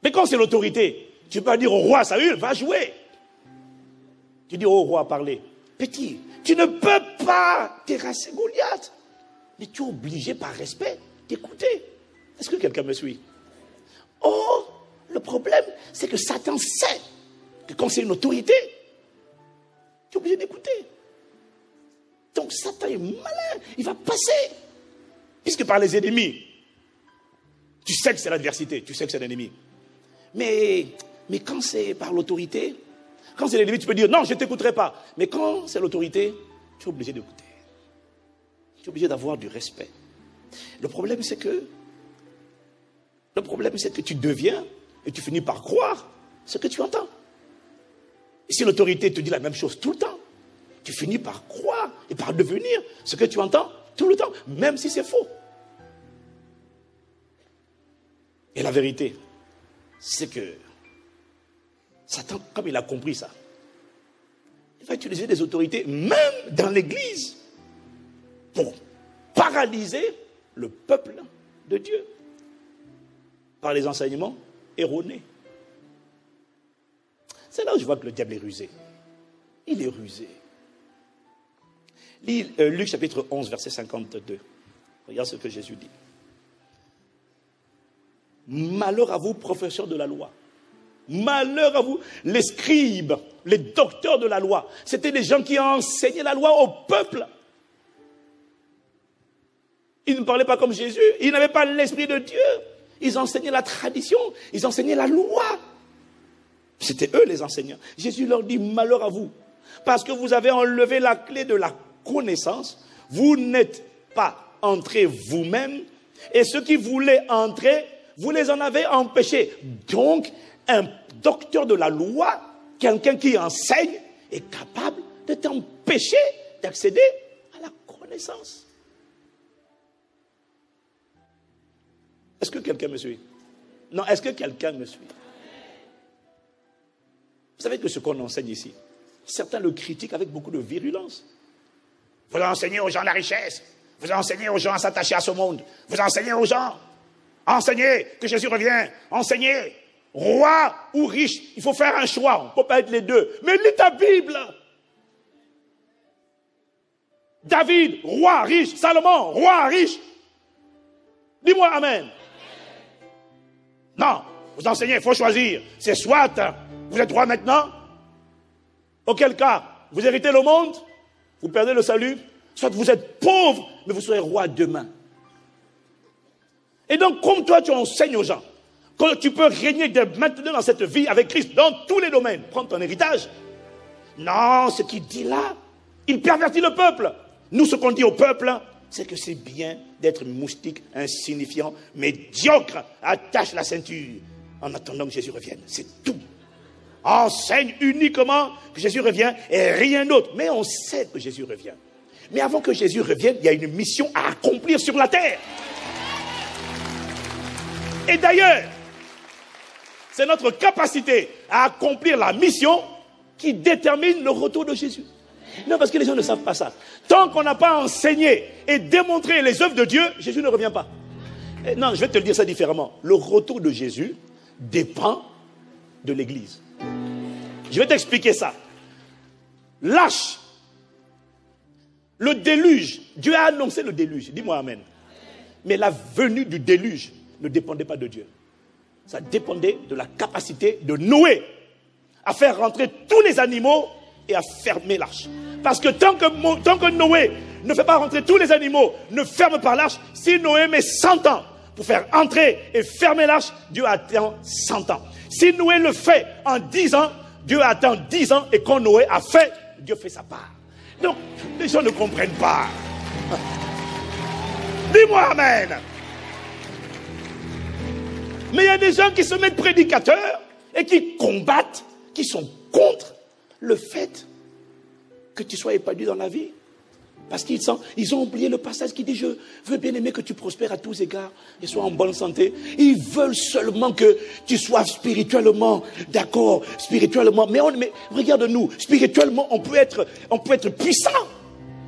Mais quand c'est l'autorité, tu peux pas dire au roi Saül, va jouer. Tu dis au roi, parler. Petit, tu ne peux pas terrasser Goliath. Mais tu es obligé par respect d'écouter. Est-ce que quelqu'un me suit? Oh, le problème, c'est que Satan sait que quand c'est une autorité, tu es obligé d'écouter. Donc Satan est malin, il va passer. Puisque par les ennemis, tu sais que c'est l'adversité, tu sais que c'est l'ennemi. Mais quand c'est par l'autorité, quand c'est l'ennemi, tu peux dire non, je ne t'écouterai pas. Mais quand c'est l'autorité, tu es obligé d'écouter. Tu es obligé d'avoir du respect. Le problème, c'est que tu deviens et tu finis par croire ce que tu entends. Et si l'autorité te dit la même chose tout le temps, tu finis par croire et par devenir ce que tu entends tout le temps, même si c'est faux. Et la vérité, c'est que Satan, comme il a compris ça, il va utiliser des autorités, même dans l'église, pour paralyser le peuple de Dieu par les enseignements erronés. C'est là où je vois que le diable est rusé. Il est rusé. Lis Luc chapitre 11, verset 52. Regarde ce que Jésus dit. Malheur à vous, professeurs de la loi. Malheur à vous, les scribes, les docteurs de la loi. C'était des gens qui enseignaient la loi au peuple. Ils ne parlaient pas comme Jésus. Ils n'avaient pas l'esprit de Dieu. Ils enseignaient la tradition. Ils enseignaient la loi. C'était eux les enseignants. Jésus leur dit malheur à vous. Parce que vous avez enlevé la clé de la connaissance. Vous n'êtes pas entrés vous-même. Et ceux qui voulaient entrer, vous les en avez empêchés. Donc, un docteur de la loi, quelqu'un qui enseigne, est capable de t'empêcher d'accéder à la connaissance. Est-ce que quelqu'un me suit? Non, est-ce que quelqu'un me suit? Vous savez que ce qu'on enseigne ici, certains le critiquent avec beaucoup de virulence. Vous enseignez aux gens la richesse. Vous enseignez aux gens à s'attacher à ce monde. Vous enseignez aux gens. Enseignez que Jésus revient. Enseignez. Roi ou riche. Il faut faire un choix. On ne peut pas être les deux. Mais lis ta Bible. David, roi riche. Salomon, roi riche. Dis-moi amen. Non. Vous enseignez, il faut choisir. C'est soit vous êtes roi maintenant. Auquel cas, vous héritez le monde. Vous perdez le salut. Soit vous êtes pauvre, mais vous serez roi demain. Et donc, comme toi, tu enseignes aux gens que tu peux régner dès maintenant dans cette vie avec Christ, dans tous les domaines, prendre ton héritage. Non, ce qu'il dit là, il pervertit le peuple. Nous, ce qu'on dit au peuple, c'est que c'est bien d'être moustique, insignifiant, médiocre. Attache la ceinture en attendant que Jésus revienne. C'est tout. Enseigne uniquement que Jésus revient et rien d'autre. Mais on sait que Jésus revient. Mais avant que Jésus revienne, il y a une mission à accomplir sur la terre. Et d'ailleurs, c'est notre capacité à accomplir la mission qui détermine le retour de Jésus. Non, parce que les gens ne savent pas ça. Tant qu'on n'a pas enseigné et démontré les œuvres de Dieu, Jésus ne revient pas. Et non, je vais te le dire ça différemment. Le retour de Jésus dépend de l'Église. Je vais t'expliquer ça. Lâche. Le déluge. Dieu a annoncé le déluge. Dis-moi amen. Mais la venue du déluge ne dépendait pas de Dieu. Ça dépendait de la capacité de Noé à faire rentrer tous les animaux et à fermer l'arche. Parce que tant que Noé ne fais pas rentrer tous les animaux, ne ferme pas l'arche. Si Noé met 100 ans pour faire entrer et fermer l'arche, Dieu attend 100 ans. Si Noé le fait en 10 ans, Dieu attend 10 ans, et quand Noé a fait, Dieu fait sa part. Donc, les gens ne comprennent pas. Dis-moi amen. Mais il y a des gens qui se mettent prédicateurs et qui combattent, qui sont contre le fait que tu sois épanoui dans la vie. Parce qu'ils ont oublié le passage qui dit: je veux bien aimer que tu prospères à tous égards et sois en bonne santé. Ils veulent seulement que tu sois spirituellement d'accord, spirituellement. Mais regarde-nous, spirituellement, on peut être puissant.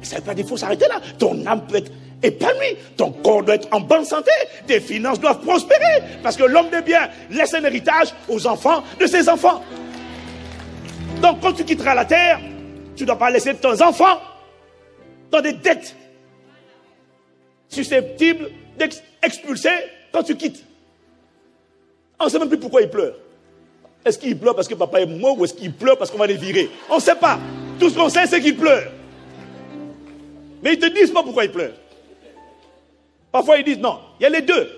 Mais ça ne veut pas dire qu'il faut s'arrêter là. Ton âme peut être épanouie, ton corps doit être en bonne santé, tes finances doivent prospérer. Parce que l'homme de bien laisse un héritage aux enfants de ses enfants. Donc quand tu quitteras la terre, tu ne dois pas laisser tes enfants dans des dettes susceptibles d'être expulsés quand tu quittes. On ne sait même plus pourquoi ils pleurent. Est-ce qu'ils pleurent parce que papa est mort ou est-ce qu'ils pleurent parce qu'on va les virer? On ne sait pas. Tout ce qu'on sait, c'est qu'ils pleurent. Mais ils ne te disent pas pourquoi ils pleurent. Parfois ils disent non, il y a les deux.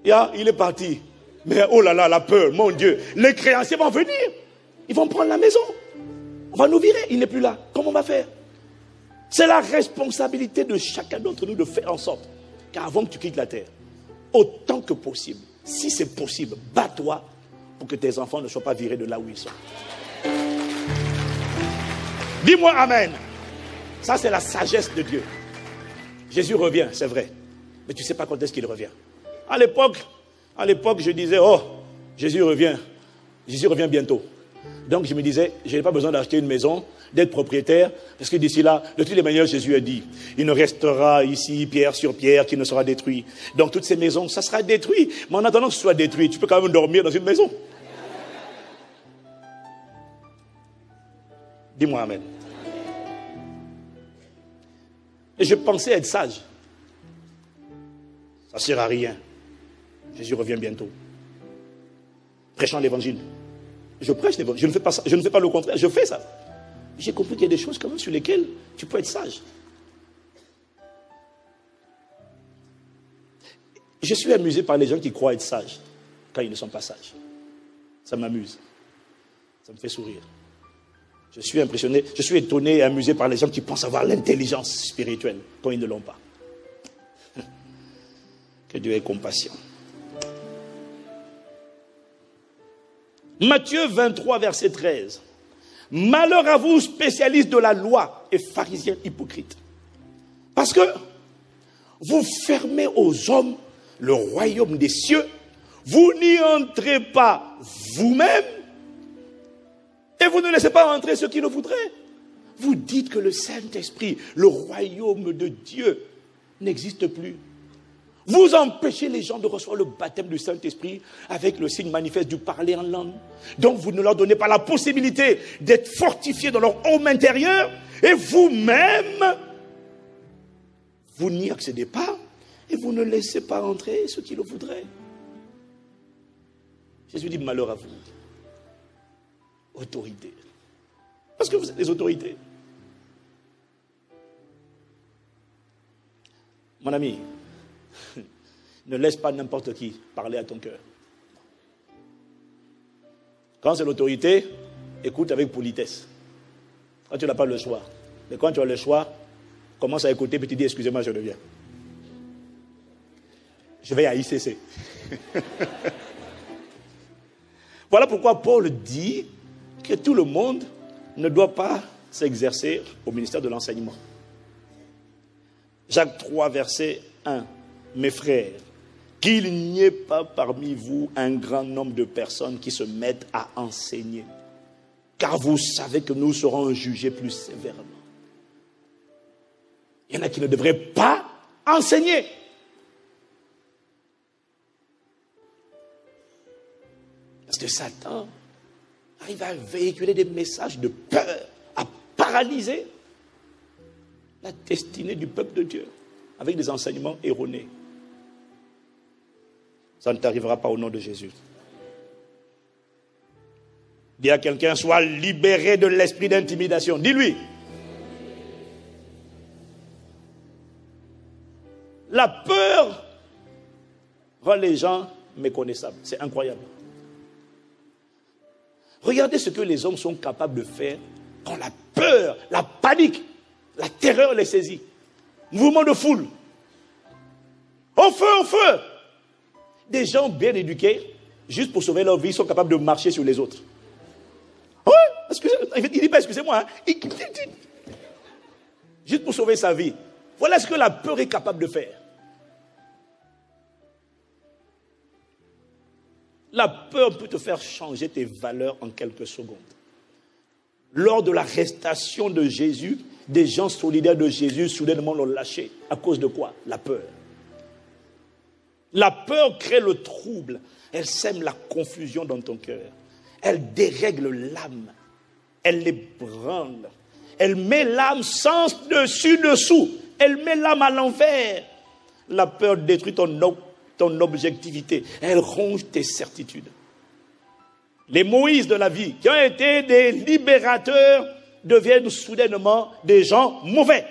Il est parti. Mais oh là là, la peur, mon Dieu. Les créanciers vont venir. Ils vont prendre la maison. On va nous virer, il n'est plus là. Comment on va faire? C'est la responsabilité de chacun d'entre nous de faire en sorte qu'avant que tu quittes la terre, autant que possible, si c'est possible, bats-toi pour que tes enfants ne soient pas virés de là où ils sont. Dis-moi amen. Ça, c'est la sagesse de Dieu. Jésus revient, c'est vrai. Mais tu ne sais pas quand est-ce qu'il revient. À l'époque, je disais: oh, Jésus revient bientôt. Donc je me disais, je n'ai pas besoin d'acheter une maison, d'être propriétaire, parce que d'ici là, de toutes les manières, Jésus a dit: il ne restera ici pierre sur pierre qui ne sera détruit. Donc toutes ces maisons, ça sera détruit. Mais en attendant que ce soit détruit, tu peux quand même dormir dans une maison. Dis-moi amen. Et je pensais être sage. Ça ne sert à rien. Jésus revient bientôt. Prêchant l'évangile. Je prêche l'évangile. Je ne fais pas ça. Je ne fais pas le contraire. Je fais ça. J'ai compris qu'il y a des choses quand même sur lesquelles tu peux être sage. Je suis amusé par les gens qui croient être sages quand ils ne sont pas sages. Ça m'amuse. Ça me fait sourire. Je suis impressionné, je suis étonné et amusé par les gens qui pensent avoir l'intelligence spirituelle quand ils ne l'ont pas. Que Dieu ait compassion. Matthieu 23, verset 13. Malheur à vous, spécialistes de la loi et pharisiens hypocrites. Parce que vous fermez aux hommes le royaume des cieux, vous n'y entrez pas vous-même, et vous ne laissez pas entrer ceux qui le voudraient. Vous dites que le Saint-Esprit, le royaume de Dieu, n'existe plus. Vous empêchez les gens de recevoir le baptême du Saint-Esprit avec le signe manifeste du parler en langue. Donc vous ne leur donnez pas la possibilité d'être fortifiés dans leur homme intérieur. Et vous-même, vous n'y accédez pas et vous ne laissez pas entrer ceux qui le voudraient. Jésus dit: malheur à vous. Autorité. Parce que vous êtes des autorités. Mon ami, ne laisse pas n'importe qui parler à ton cœur. Quand c'est l'autorité, écoute avec politesse. Quand tu n'as pas le choix. Mais quand tu as le choix, commence à écouter puis tu dis: excusez-moi, je reviens. Je vais à ICC. Voilà pourquoi Paul dit que tout le monde ne doit pas s'exercer au ministère de l'enseignement. Jacques 3, verset 1. Mes frères, qu'il n'y ait pas parmi vous un grand nombre de personnes qui se mettent à enseigner, car vous savez que nous serons jugés plus sévèrement. Il y en a qui ne devraient pas enseigner. Parce que Satan arrive à véhiculer des messages de peur, à paralyser la destinée du peuple de Dieu avec des enseignements erronés. Ça ne t'arrivera pas au nom de Jésus. Dis à quelqu'un: sois libéré de l'esprit d'intimidation. Dis-lui. La peur rend les gens méconnaissables. C'est incroyable. Regardez ce que les hommes sont capables de faire quand la peur, la panique, la terreur les saisit. Mouvement de foule. Au feu, au feu. Des gens bien éduqués, juste pour sauver leur vie, sont capables de marcher sur les autres. Oui, il ne dit pas excusez-moi. Hein. Juste pour sauver sa vie. Voilà ce que la peur est capable de faire. La peur peut te faire changer tes valeurs en quelques secondes. Lors de l'arrestation de Jésus, des gens solidaires de Jésus soudainement l'ont lâché. À cause de quoi? La peur. La peur crée le trouble. Elle sème la confusion dans ton cœur. Elle dérègle l'âme. Elle l'ébranle. Elle met l'âme sens dessus-dessous. Elle met l'âme à l'envers. La peur détruit ton objectivité. Elle ronge tes certitudes. Les Moïse de la vie, qui ont été des libérateurs, deviennent soudainement des gens mauvais.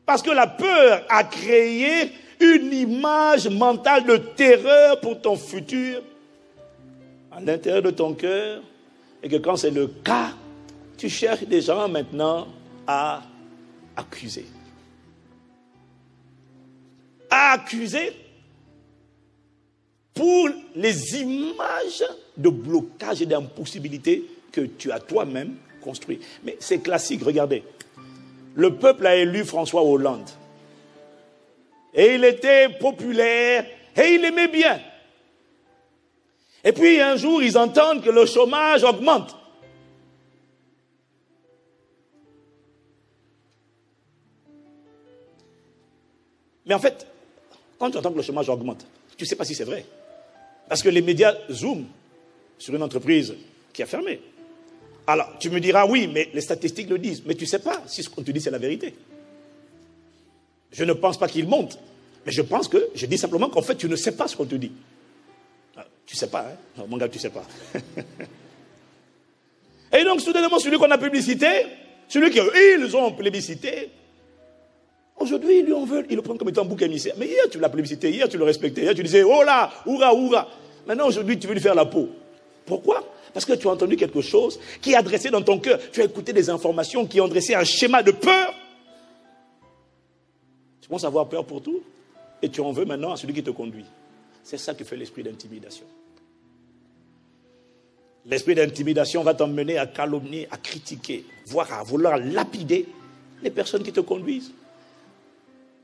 Parce que la peur a créé une image mentale de terreur pour ton futur à l'intérieur de ton cœur. Et que quand c'est le cas, tu cherches des gens maintenant à accuser. À accuser pour les images de blocage et d'impossibilité que tu as toi-même construit. Mais c'est classique, regardez. Le peuple a élu François Hollande. Et il était populaire et il aimait bien. Et puis un jour, ils entendent que le chômage augmente. Mais en fait, quand tu entends que le chômage augmente, tu ne sais pas si c'est vrai. Parce que les médias zooment sur une entreprise qui a fermé. Alors, tu me diras, oui, mais les statistiques le disent. Mais tu ne sais pas si ce qu'on te dit, c'est la vérité. Je ne pense pas qu'il monte. Mais je dis simplement qu'en fait, tu ne sais pas ce qu'on te dit. Tu ne sais pas, hein? Non, mon gars, tu ne sais pas. Et donc, soudainement, celui qu'on a publicité, celui qu'ils ont plébiscité, aujourd'hui, ils lui en veulent. Ils le prennent comme étant un bouc émissaire. Mais hier, tu l'as plébiscité, hier, tu le respectais. Hier, tu disais, oh là, oura, oura. Maintenant, aujourd'hui, tu veux lui faire la peau. Pourquoi? Parce que tu as entendu quelque chose qui est adressé dans ton cœur. Tu as écouté des informations qui ont dressé un schéma de peur. Tu commences à avoir peur pour tout. Et tu en veux maintenant à celui qui te conduit. C'est ça que fait l'esprit d'intimidation. L'esprit d'intimidation va t'emmener à calomnier, à critiquer, voire à vouloir lapider les personnes qui te conduisent.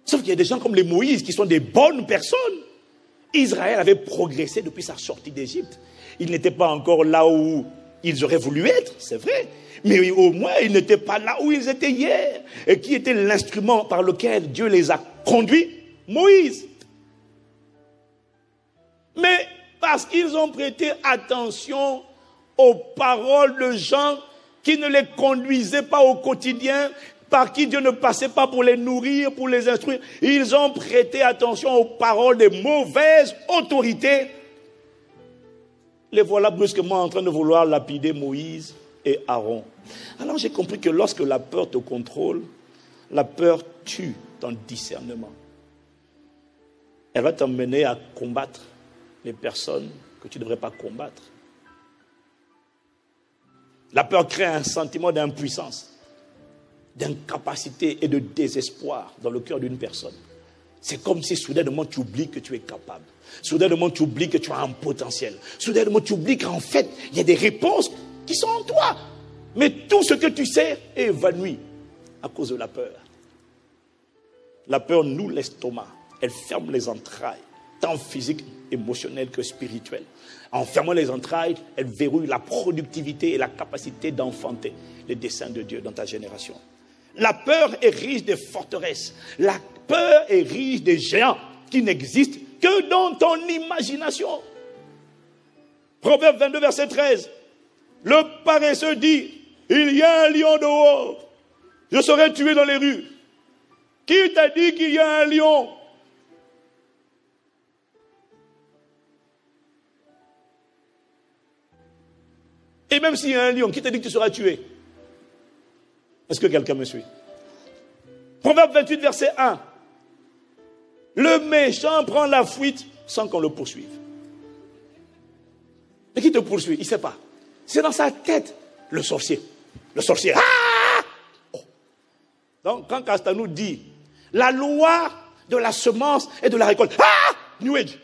Sauf qu'il y a des gens comme les Moïse qui sont des bonnes personnes. Israël avait progressé depuis sa sortie d'Égypte. Ils n'étaient pas encore là où ils auraient voulu être, c'est vrai. Mais au moins, ils n'étaient pas là où ils étaient hier. Et qui était l'instrument par lequel Dieu les a conduits? Moïse. Mais parce qu'ils ont prêté attention aux paroles de gens qui ne les conduisaient pas au quotidien, par qui Dieu ne passait pas pour les nourrir, pour les instruire. Ils ont prêté attention aux paroles des mauvaises autorités. Les voilà brusquement en train de vouloir lapider Moïse et Aaron. Alors j'ai compris que lorsque la peur te contrôle, la peur tue ton discernement. Elle va t'emmener à combattre les personnes que tu ne devrais pas combattre. La peur crée un sentiment d'impuissance, d'incapacité et de désespoir dans le cœur d'une personne. C'est comme si soudainement tu oublies que tu es capable. Soudainement tu oublies que tu as un potentiel. Soudainement tu oublies qu'en fait, il y a des réponses qui sont en toi. Mais tout ce que tu sais est évanoui à cause de la peur. La peur noue l'estomac. Elle ferme les entrailles, tant physiques, émotionnelles que spirituelles. En fermant les entrailles, elle verrouille la productivité et la capacité d'enfanter les desseins de Dieu dans ta génération. La peur érige des forteresses. La peur érige des géants qui n'existent que dans ton imagination. Proverbe 22, verset 13. Le paresseux dit, il y a un lion dehors. Je serai tué dans les rues. Qui t'a dit qu'il y a un lion? Et même s'il y a un lion, qui t'a dit que tu seras tué? Est-ce que quelqu'un me suit? Proverbe 28, verset 1. Le méchant prend la fuite sans qu'on le poursuive. Mais qui te poursuit? Il ne sait pas. C'est dans sa tête, le sorcier. Le sorcier. Ah! Oh. Donc, quand Castanou dit la loi de la semence et de la récolte. Ah! New Age.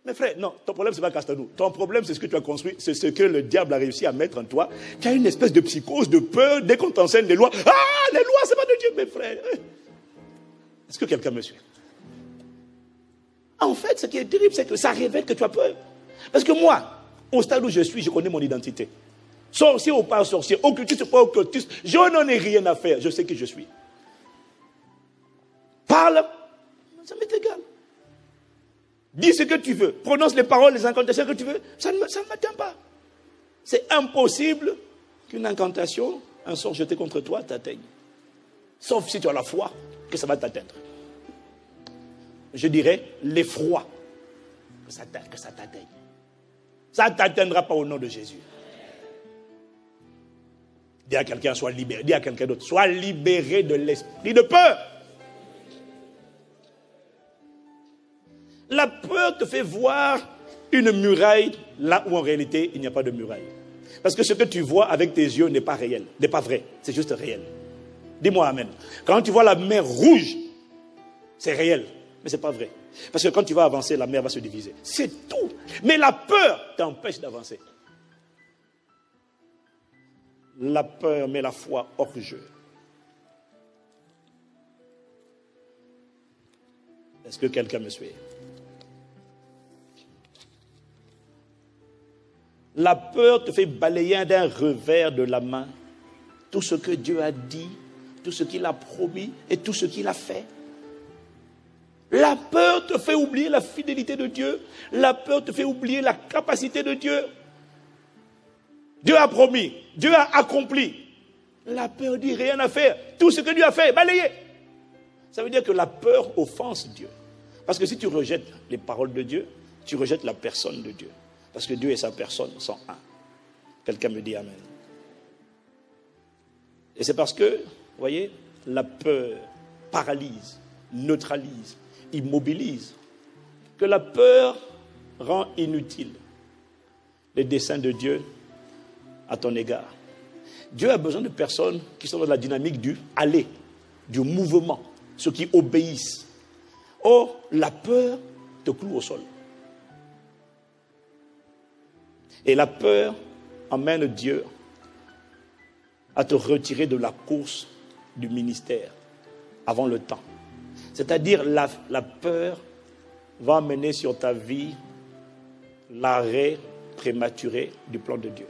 Mais frère, non, ton problème, ce n'est pas Castanou. Ton problème, c'est ce que tu as construit, c'est ce que le diable a réussi à mettre en toi. Tu as une espèce de psychose, de peur, dès qu'on t'enseigne les lois. Ah! Les lois, ce n'est pas de Dieu, mes frères. Est-ce que quelqu'un me suit? En fait, ce qui est terrible, c'est que ça révèle que tu as peur. Parce que moi, au stade où je suis, je connais mon identité. Sorcier ou pas sorcier, occultiste ou pas occultiste, je n'en ai rien à faire. Je sais qui je suis. Parle, ça m'est égal. Dis ce que tu veux. Prononce les paroles, les incantations que tu veux. Ça ne m'atteint pas. C'est impossible qu'une incantation, un sort jeté contre toi, t'atteigne. Sauf si tu as la foi que ça va t'atteindre. Je dirais l'effroi que ça t'atteigne. Ça ne t'atteindra pas au nom de Jésus. Dis à quelqu'un, sois libéré. Dis à quelqu'un d'autre, sois libéré de l'esprit de peur. La peur te fait voir une muraille là où en réalité il n'y a pas de muraille. Parce que ce que tu vois avec tes yeux n'est pas réel, n'est pas vrai, c'est juste réel. Dis-moi amen. Quand tu vois la mer rouge, c'est réel, mais ce n'est pas vrai. Parce que quand tu vas avancer, la mer va se diviser. C'est tout. Mais la peur t'empêche d'avancer. La peur met la foi hors jeu. Est-ce que quelqu'un me suit? La peur te fait balayer d'un revers de la main tout ce que Dieu a dit, tout ce qu'il a promis et tout ce qu'il a fait. La peur te fait oublier la fidélité de Dieu. La peur te fait oublier la capacité de Dieu. Dieu a promis, Dieu a accompli. La peur dit rien à faire. Tout ce que Dieu a fait, balayé. Ça veut dire que la peur offense Dieu. Parce que si tu rejettes les paroles de Dieu, tu rejettes la personne de Dieu. Parce que Dieu et sa personne sont un. Quelqu'un me dit amen. Et c'est parce que, vous voyez, la peur paralyse, neutralise, immobilise, que la peur rend inutile les desseins de Dieu à ton égard. Dieu a besoin de personnes qui sont dans la dynamique du aller, du mouvement, ceux qui obéissent. Or, la peur te cloue au sol. Et la peur emmène Dieu à te retirer de la course du ministère avant le temps. C'est-à-dire la peur va amener sur ta vie l'arrêt prématuré du plan de Dieu.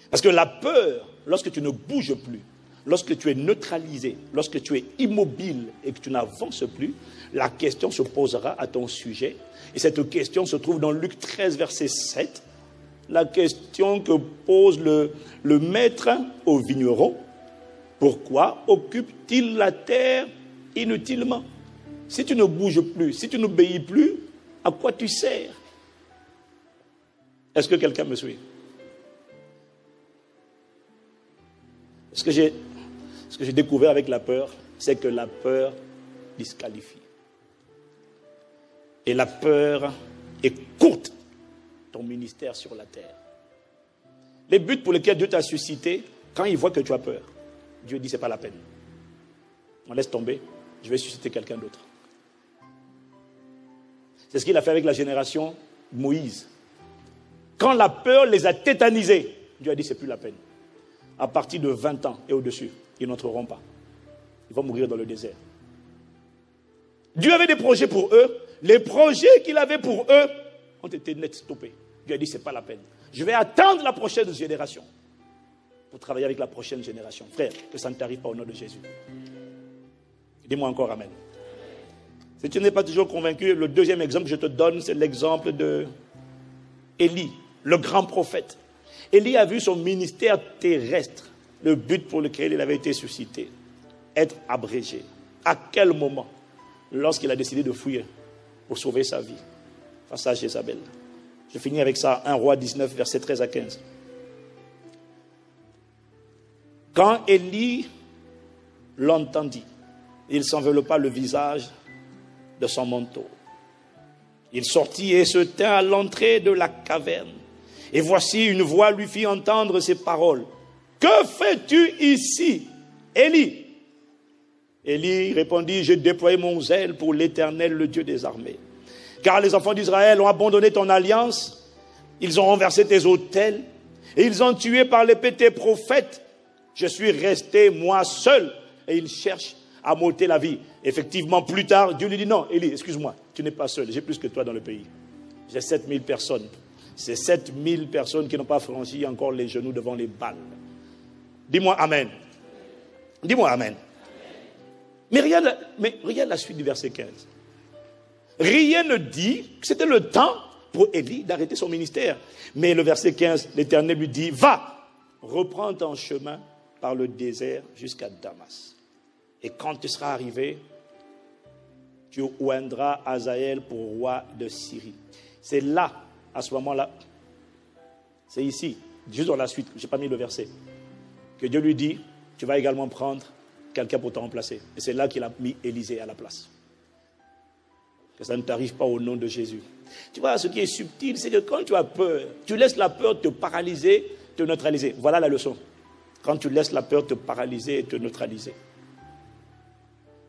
Parce que la peur, lorsque tu ne bouges plus, lorsque tu es neutralisé, lorsque tu es immobile et que tu n'avances plus, la question se posera à ton sujet. Et cette question se trouve dans Luc 13, verset 7. La question que pose le maître au vigneron. Pourquoi occupe-t-il la terre inutilement? Si tu ne bouges plus, si tu n'obéis plus, à quoi tu sers? Est-ce que quelqu'un me suit? Ce que j'ai découvert avec la peur, c'est que la peur disqualifie. Et la peur écoute ton ministère sur la terre. Les buts pour lesquels Dieu t'a suscité, quand il voit que tu as peur, Dieu dit, c'est pas la peine. On laisse tomber, je vais susciter quelqu'un d'autre. C'est ce qu'il a fait avec la génération Moïse. Quand la peur les a tétanisés, Dieu a dit, c'est plus la peine. À partir de 20 ans et au-dessus, ils n'entreront pas. Ils vont mourir dans le désert. Dieu avait des projets pour eux. Les projets qu'il avait pour eux ont été net stoppés. Dieu a dit, ce n'est pas la peine. Je vais attendre la prochaine génération pour travailler avec la prochaine génération. Frère, que ça ne t'arrive pas au nom de Jésus. Dis-moi encore amen. Si tu n'es pas toujours convaincu, le deuxième exemple que je te donne, c'est l'exemple de Élie, le grand prophète. Élie a vu son ministère terrestre, le but pour lequel il avait été suscité, être abrégé. À quel moment? Lorsqu'il a décidé de fuir pour sauver sa vie face à Jézabel. Je finis avec ça, 1 Roi 19, versets 13 à 15. Quand Élie l'entendit, il s'enveloppa le visage de son manteau. Il sortit et se tint à l'entrée de la caverne. Et voici une voix lui fit entendre ces paroles. « Que fais-tu ici, Élie ?» Élie répondit, « J'ai déployé mon zèle pour l'Éternel, le Dieu des armées. Car les enfants d'Israël ont abandonné ton alliance, ils ont renversé tes autels, et ils ont tué par l'épée tes prophètes. Je suis resté moi seul, et ils cherchent à m'ôter la vie. » Effectivement, plus tard, Dieu lui dit, « Non, Élie, excuse-moi, tu n'es pas seul, j'ai plus que toi dans le pays. J'ai 7000 personnes. C'est 7000 personnes qui n'ont pas franchi encore les genoux devant les Baals. » Dis-moi Amen. Dis-moi Amen. Mais regarde la suite du verset 15. Rien ne dit que c'était le temps pour Élie d'arrêter son ministère. Mais le verset 15, l'Éternel lui dit, « Va, reprends ton chemin par le désert jusqu'à Damas. Et quand tu seras arrivé, tu oindras Hazaël pour roi de Syrie. » C'est là, à ce moment-là, c'est ici, juste dans la suite, je n'ai pas mis le verset, que Dieu lui dit, tu vas également prendre quelqu'un pour te remplacer. Et c'est là qu'il a mis Élisée à la place. Que ça ne t'arrive pas au nom de Jésus. Tu vois, ce qui est subtil, c'est que quand tu as peur, tu laisses la peur te paralyser, te neutraliser. Voilà la leçon. Quand tu laisses la peur te paralyser et te neutraliser,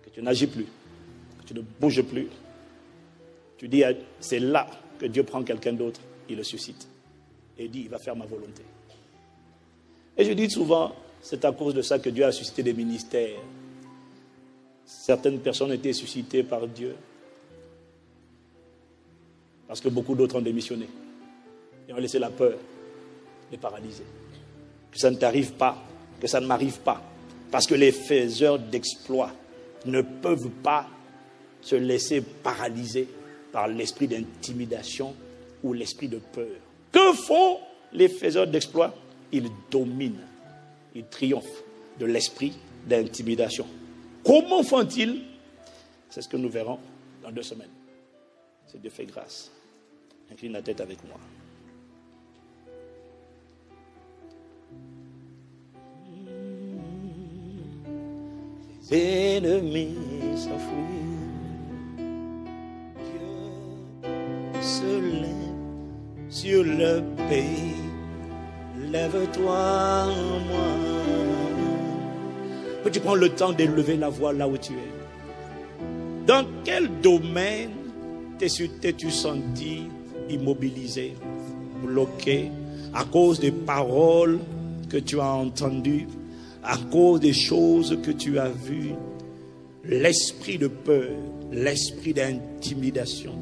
que tu n'agis plus, que tu ne bouges plus, tu dis, c'est là que Dieu prend quelqu'un d'autre, il le suscite. Et dit, il va faire ma volonté. Et je dis souvent, c'est à cause de ça que Dieu a suscité des ministères. Certaines personnes ont été suscitées par Dieu. Parce que beaucoup d'autres ont démissionné. Et ont laissé la peur les paralyser. Que ça ne t'arrive pas, que ça ne m'arrive pas. Parce que les faiseurs d'exploits ne peuvent pas se laisser paralyser par l'esprit d'intimidation ou l'esprit de peur. Que font les faiseurs d'exploits? Ils dominent, ils triomphent de l'esprit d'intimidation. Comment font-ils? C'est ce que nous verrons dans 2 semaines. C'est Dieu fait grâce. Incline la tête avec moi. Les ennemis s'enfuient. Dieu se lève sur le pays. Lève-toi, moi. Peux-tu prendre le temps d'élever la voix là où tu es? Dans quel domaine t'es-tu senti immobilisé, bloqué, à cause des paroles que tu as entendues, à cause des choses que tu as vues? L'esprit de peur, l'esprit d'intimidation,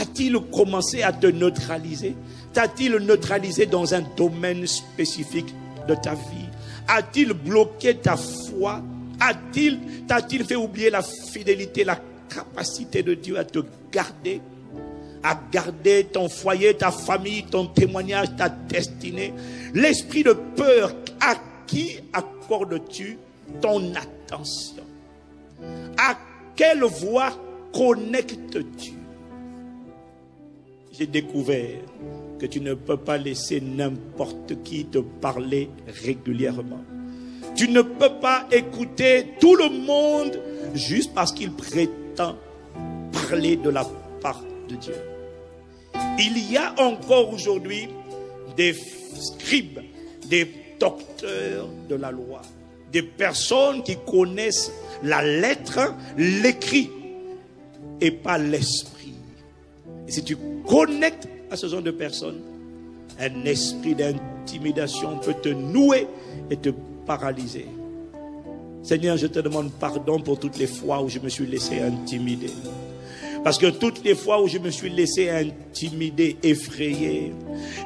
a-t-il commencé à te neutraliser? T'a-t-il neutralisé dans un domaine spécifique de ta vie? A-t-il bloqué ta foi? T'a-t-il fait oublier la fidélité, la capacité de Dieu à te garder? À garder ton foyer, ta famille, ton témoignage, ta destinée? L'esprit de peur, à qui accordes-tu ton attention? À quelle voix connectes-tu? J'ai découvert que tu ne peux pas laisser n'importe qui te parler régulièrement. Tu ne peux pas écouter tout le monde juste parce qu'il prétend parler de la part de Dieu. Il y a encore aujourd'hui des scribes, des docteurs de la loi, des personnes qui connaissent la lettre, l'écrit et pas l'esprit. Et si tu connectes à ce genre de personnes, un esprit d'intimidation peut te nouer et te paralyser. Seigneur, je te demande pardon pour toutes les fois où je me suis laissé intimider. Parce que toutes les fois où je me suis laissé intimider, effrayer,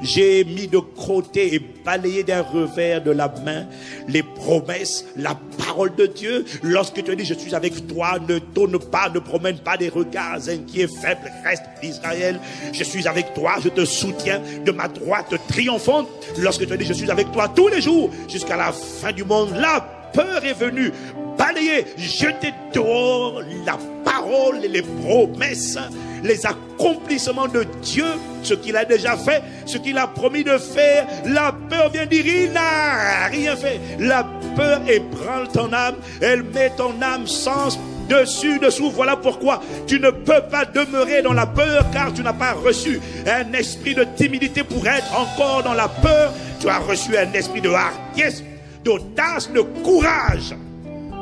j'ai mis de côté et balayé d'un revers de la main les promesses, la parole de Dieu. Lorsque tu dis je suis avec toi, ne tourne pas, ne promène pas des regards inquiets, faibles, reste d'Israël. Je suis avec toi, je te soutiens de ma droite triomphante. Lorsque tu dis je suis avec toi tous les jours jusqu'à la fin du monde, la peur est venue balayer, jeter dehors la parole et les promesses, les accomplissements de Dieu, ce qu'il a déjà fait, ce qu'il a promis de faire. La peur vient dire il n'a rien fait. La peur ébranle ton âme, elle met ton âme sans dessus, dessous. Voilà pourquoi tu ne peux pas demeurer dans la peur, car tu n'as pas reçu un esprit de timidité pour être encore dans la peur. Tu as reçu un esprit de hardiesse, d'audace, de courage,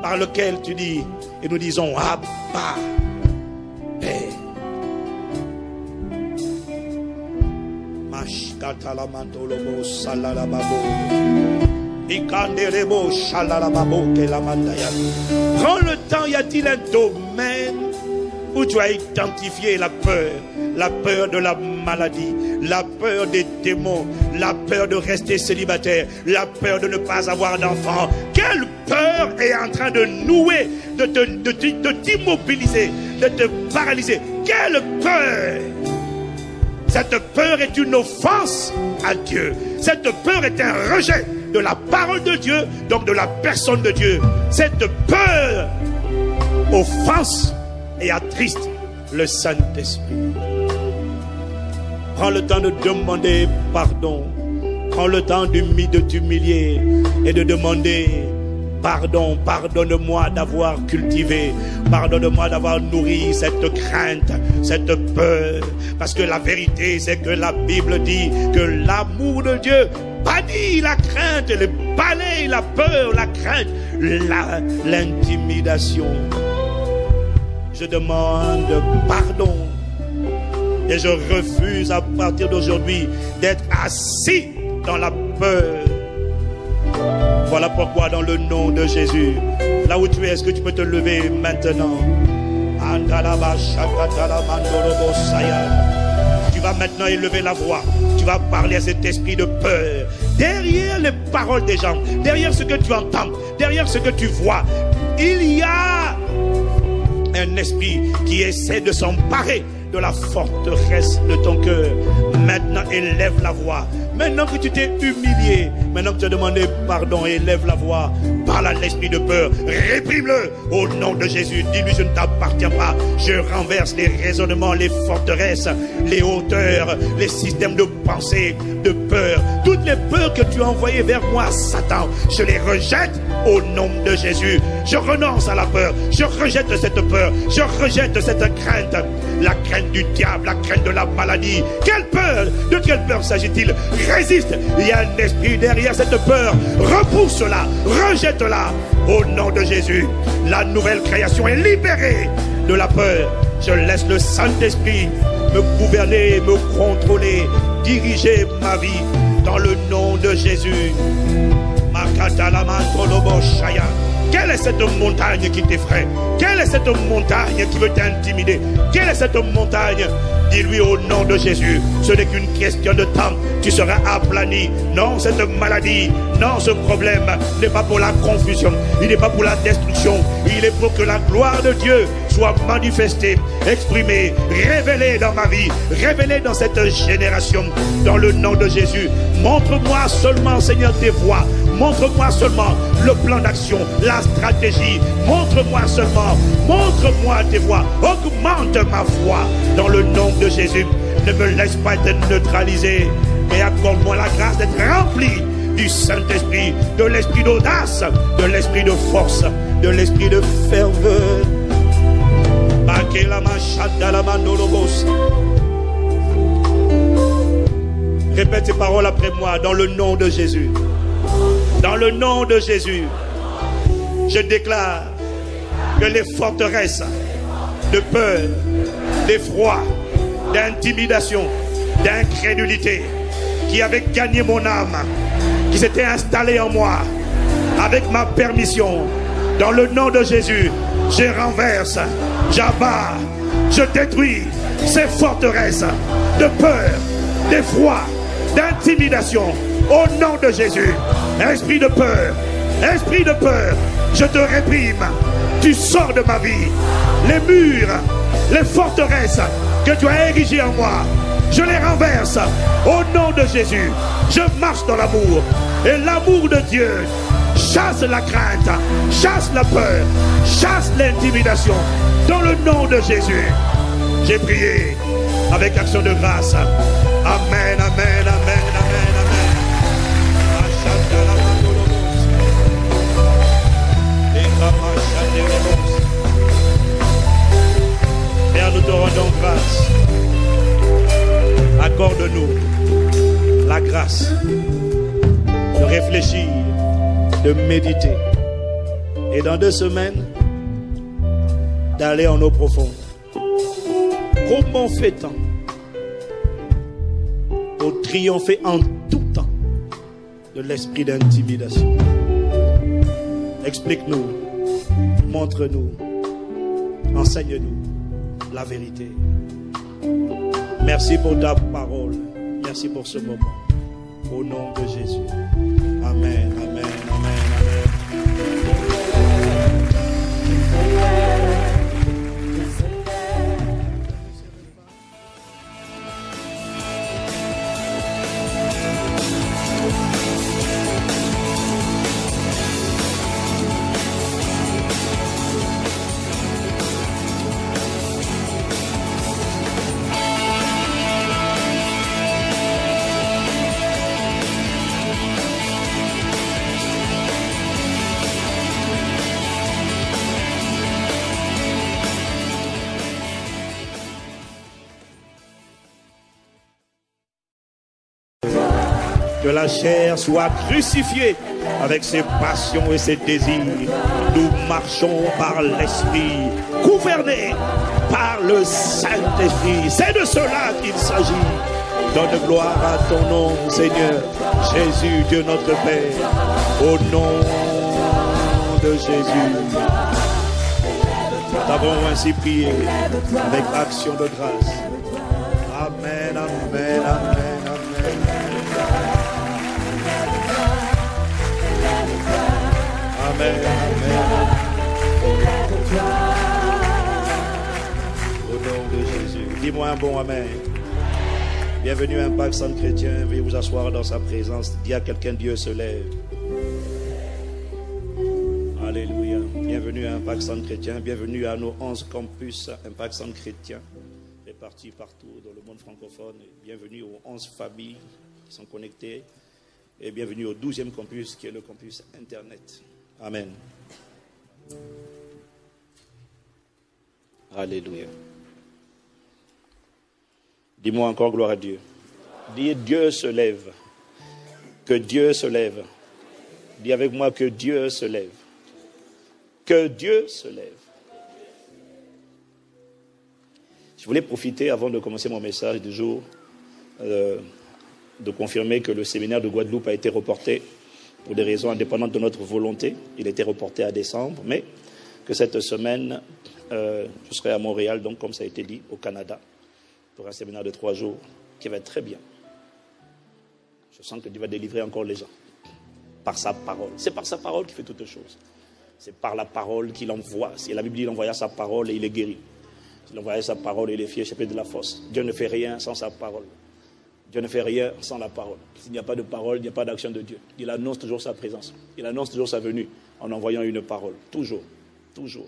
par lequel tu dis, et nous disons, Abba, Père. Prends le temps, y a-t-il un domaine où tu as identifié la peur de la maladie, la peur des démons, la peur de rester célibataire, la peur de ne pas avoir d'enfant? Quelle peur est en train de nouer, de t'immobiliser, de te paralyser? Quelle peur? Cette peur est une offense à Dieu. Cette peur est un rejet de la parole de Dieu, donc de la personne de Dieu. Cette peur offense et attriste le Saint-Esprit. Prends le temps de demander pardon. Prends le temps de t'humilier et de demander pardon. Pardonne-moi d'avoir cultivé, pardonne-moi d'avoir nourri cette crainte, cette peur. Parce que la vérité, c'est que la Bible dit que l'amour de Dieu bannit la crainte, le balaye la peur, la crainte, l'intimidation. Je demande pardon et je refuse à partir d'aujourd'hui d'être assis dans la peur. Voilà pourquoi dans le nom de Jésus, là où tu es, est-ce que tu peux te lever maintenant? Tu vas maintenant élever la voix. Tu vas parler à cet esprit de peur. Derrière les paroles des gens, derrière ce que tu entends, derrière ce que tu vois, il y a un esprit qui essaie de s'emparer de la forteresse de ton cœur. Maintenant, élève la voix. Maintenant que tu t'es humilié, maintenant que tu as demandé pardon, élève la voix. Parle à l'esprit de peur. Réprime-le au nom de Jésus. Dis-lui, je ne t'appartiens pas. Je renverse les raisonnements, les forteresses, les hauteurs, les systèmes de pensée, de peur. Toutes les peurs que tu as envoyées vers moi, Satan, je les rejette au nom de Jésus. Je renonce à la peur. Je rejette cette peur. Je rejette cette crainte. La crainte du diable, la crainte de la maladie. Quelle peur? De quelle peur s'agit-il? Résiste. Il y a un esprit derrière cette peur. Repousse-la, rejette-la au nom de Jésus. La nouvelle création est libérée de la peur. Je laisse le Saint-Esprit me gouverner, me contrôler, diriger ma vie dans le nom de Jésus. Quelle est cette montagne qui t'effraie? Quelle est cette montagne qui veut t'intimider? Quelle est cette montagne? Dis-lui au nom de Jésus, ce n'est qu'une question de temps. Tu seras aplani. Non, cette maladie, non, ce problème n'est pas pour la confusion. Il n'est pas pour la destruction. Il est pour que la gloire de Dieu soit manifestée, exprimée, révélée dans ma vie, révélée dans cette génération. Dans le nom de Jésus, montre-moi seulement, Seigneur, tes voies. Montre-moi seulement le plan d'action, la stratégie. Montre-moi seulement, montre-moi tes voies. Augmente ma foi dans le nom de Jésus. Ne me laisse pas être neutralisé, mais accorde-moi la grâce d'être rempli du Saint-Esprit, de l'esprit d'audace, de l'esprit de force, de l'esprit de ferveur. Répète ces paroles après moi dans le nom de Jésus. Dans le nom de Jésus, je déclare que les forteresses de peur, d'effroi, d'intimidation, d'incrédulité qui avaient gagné mon âme, qui s'étaient installées en moi, avec ma permission, dans le nom de Jésus, je renverse, j'abats, je détruis ces forteresses de peur, d'effroi, d'intimidation, au nom de Jésus. Esprit de peur, je te réprime. Tu sors de ma vie. Les murs, les forteresses que tu as érigées en moi, je les renverse au nom de Jésus. Je marche dans l'amour. Et l'amour de Dieu chasse la crainte, chasse la peur, chasse l'intimidation. Dans le nom de Jésus, j'ai prié avec action de grâce. Amen, amen, amen, amen, amen. de réfléchir, de méditer. Et dans 2 semaines, d'aller en eau profonde. Comment fait-on pour triompher en tout temps de l'esprit d'intimidation? Explique-nous, montre-nous, enseigne-nous la vérité. Merci pour ta parole. Merci pour ce moment. Au nom de Jésus. Amen, amen, amen, que la chair soit crucifiée avec ses passions et ses désirs. Nous marchons par l'Esprit, gouvernés par le Saint-Esprit. C'est de cela qu'il s'agit. Donne gloire à ton nom, Seigneur, Jésus, Dieu notre Père, au nom de Jésus. Nous avons ainsi prié avec action de grâce. Amen, amen, amen, amen. Amen, amen. Au nom de Jésus. Dis-moi un bon amen. Bienvenue à Impact Centre Chrétien. Veuillez vous asseoir dans sa présence. Dis à quelqu'un, Dieu se lève. Alléluia. Bienvenue à Impact Centre Chrétien. Bienvenue à nos 11 campus Impact Centre Chrétien, répartis partout dans le monde francophone. Bienvenue aux 11 familles qui sont connectées. Et bienvenue au 12e campus qui est le campus Internet. Amen. Alléluia. Dis-moi encore gloire à Dieu. Dis Dieu se lève. Que Dieu se lève. Dis avec moi que Dieu se lève. Que Dieu se lève. Je voulais profiter avant de commencer mon message du jour de confirmer que le séminaire de Guadeloupe a été reporté pour des raisons indépendantes de notre volonté. Il était reporté à décembre, mais que cette semaine, je serai à Montréal, donc comme ça a été dit, au Canada, pour un séminaire de 3 jours qui va être très bien. Je sens que Dieu va délivrer encore les gens par sa parole. C'est par sa parole qu'il fait toutes choses. C'est par la parole qu'il envoie. Si la Bible dit qu'il envoya sa parole et il est guéri. Il envoya sa parole et il est fier échappé de la fosse. Dieu ne fait rien sans sa parole. Dieu ne fait rien sans la parole. S'il n'y a pas de parole, il n'y a pas d'action de Dieu. Il annonce toujours sa présence. Il annonce toujours sa venue en envoyant une parole. Toujours. Toujours.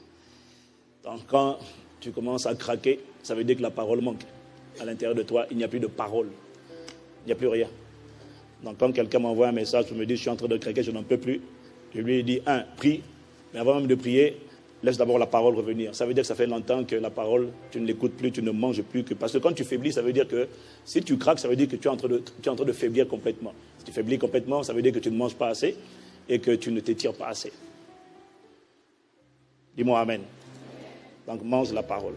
Donc quand tu commences à craquer, ça veut dire que la parole manque. À l'intérieur de toi, il n'y a plus de parole. Il n'y a plus rien. Donc quand quelqu'un m'envoie un message, je me dis, je suis en train de craquer, je n'en peux plus. Je lui dis, prie. Mais avant même de prier, laisse d'abord la parole revenir. Ça veut dire que ça fait longtemps que la parole, tu ne l'écoutes plus, tu ne manges plus. Parce que quand tu faiblis, ça veut dire que si tu craques, ça veut dire que tu es en train de faiblir complètement. Si tu faiblis complètement, ça veut dire que tu ne manges pas assez et que tu ne t'étires pas assez. Dis-moi amen. Donc mange la parole.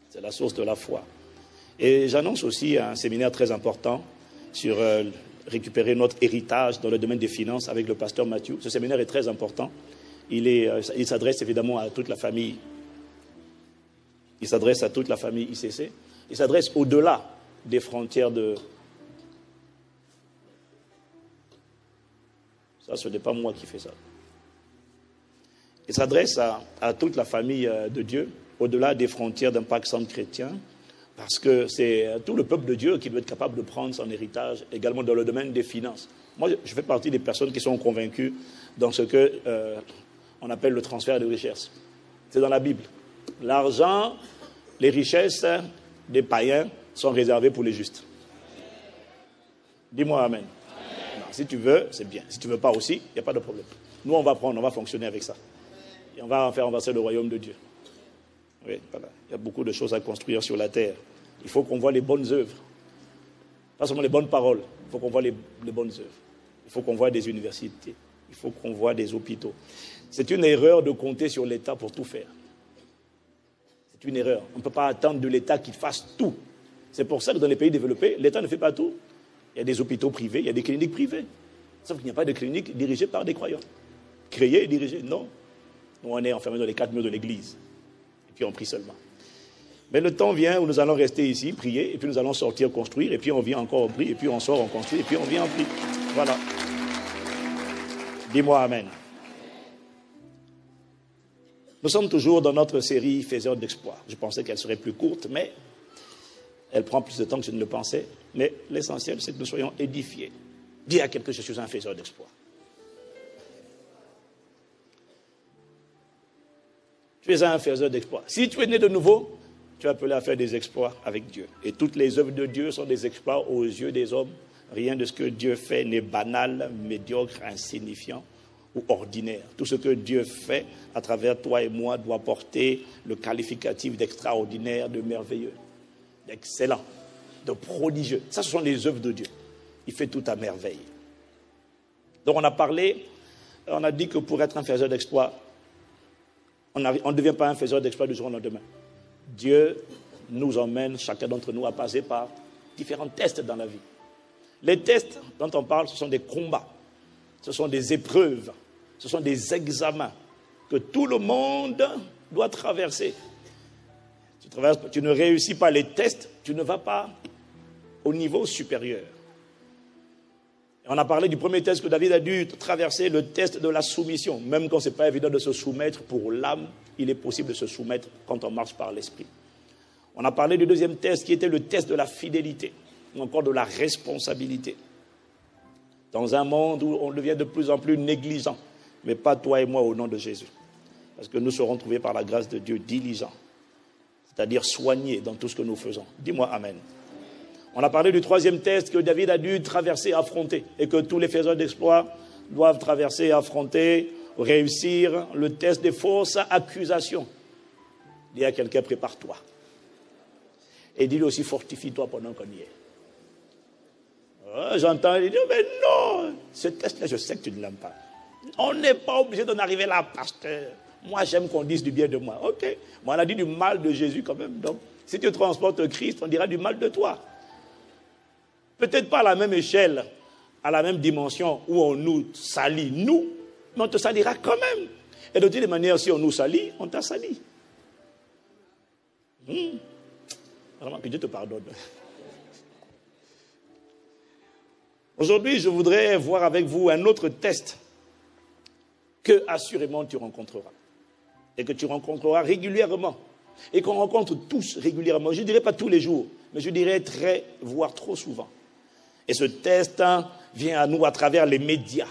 C'est la source de la foi. Et j'annonce aussi un séminaire très important sur récupérer notre héritage dans le domaine des finances avec le pasteur Mathieu. Ce séminaire est très important. Il s'adresse évidemment à toute la famille. Il s'adresse à toute la famille ICC. Il s'adresse au-delà des frontières de... Ça, ce n'est pas moi qui fais ça. Il s'adresse à toute la famille de Dieu, au-delà des frontières d'Impact Centre Chrétien, parce que c'est tout le peuple de Dieu qui doit être capable de prendre son héritage, également dans le domaine des finances. Moi, je fais partie des personnes qui sont convaincues dans ce que on appelle le transfert de richesses. C'est dans la Bible. L'argent, les richesses des païens sont réservées pour les justes. Dis-moi amen. Non, si tu veux, c'est bien. Si tu ne veux pas aussi, il n'y a pas de problème. Nous, on va prendre, on va fonctionner avec ça. Et on va faire avancer le royaume de Dieu. Oui, voilà. Il y a beaucoup de choses à construire sur la terre. Il faut qu'on voit les bonnes œuvres. Pas seulement les bonnes paroles. Il faut qu'on voit les bonnes œuvres. Il faut qu'on voie des universités. Il faut qu'on voie des hôpitaux. C'est une erreur de compter sur l'État pour tout faire. C'est une erreur. On ne peut pas attendre de l'État qu'il fasse tout. C'est pour ça que dans les pays développés, l'État ne fait pas tout. Il y a des hôpitaux privés, il y a des cliniques privées. Sauf qu'il n'y a pas de clinique dirigée par des croyants. Créée et dirigée, non. Nous, on est enfermés dans les 4 murs de l'église. Et puis on prie seulement. Mais le temps vient où nous allons rester ici, prier, et puis nous allons sortir, construire, et puis on vient encore, on prie, et puis on sort, on construit, et puis on vient, on prie. Voilà. Dis-moi Amen. Nous sommes toujours dans notre série Faiseurs d'exploits. Je pensais qu'elle serait plus courte, mais elle prend plus de temps que je ne le pensais. Mais l'essentiel, c'est que nous soyons édifiés. Dis à quelqu'un, je suis un faiseur d'exploits. Tu es un faiseur d'exploits. Si tu es né de nouveau, tu es appelé à faire des exploits avec Dieu. Et toutes les œuvres de Dieu sont des exploits aux yeux des hommes. Rien de ce que Dieu fait n'est banal, médiocre, insignifiant ou ordinaire. Tout ce que Dieu fait à travers toi et moi doit porter le qualificatif d'extraordinaire, de merveilleux, d'excellent, de prodigieux. Ça, ce sont les œuvres de Dieu. Il fait tout à merveille. Donc on a parlé, on a dit que pour être un faiseur d'exploits, on ne devient pas un faiseur d'exploits du jour au lendemain. Dieu nous emmène, chacun d'entre nous, à passer par différents tests dans la vie. Les tests dont on parle, ce sont des combats, ce sont des épreuves, ce sont des examens que tout le monde doit traverser. Tu ne réussis pas les tests, tu ne vas pas au niveau supérieur. Et on a parlé du premier test que David a dû traverser, le test de la soumission. Même quand ce n'est pas évident de se soumettre pour l'âme, il est possible de se soumettre quand on marche par l'esprit. On a parlé du deuxième test qui était le test de la fidélité, ou encore de la responsabilité. Dans un monde où on devient de plus en plus négligent, mais pas toi et moi au nom de Jésus. Parce que nous serons trouvés par la grâce de Dieu diligents, c'est-à-dire soignés dans tout ce que nous faisons. Dis-moi Amen. On a parlé du troisième test que David a dû traverser et affronter, et que tous les faiseurs d'exploits doivent traverser et affronter, réussir le test des fausses accusations. Dis à quelqu'un, prépare-toi. Et dis-lui aussi, fortifie-toi pendant qu'on y est. Oh, j'entends, il dit, mais non, ce test-là, je sais que tu ne l'aimes pas. On n'est pas obligé d'en arriver là, pasteur. Moi, j'aime qu'on dise du bien de moi. Ok, mais on a dit du mal de Jésus quand même. Donc, si tu transportes Christ, on dira du mal de toi. Peut-être pas à la même échelle, à la même dimension où on nous salit, nous, mais on te salira quand même. Et de toutes les manières, si on nous salit, on t'a sali. Vraiment, que Dieu te pardonne. Aujourd'hui, je voudrais voir avec vous un autre test que assurément tu rencontreras. Et que tu rencontreras régulièrement. Et qu'on rencontre tous régulièrement. Je ne dirais pas tous les jours, mais je dirais voire trop souvent. Et ce test vient à nous à travers les médias,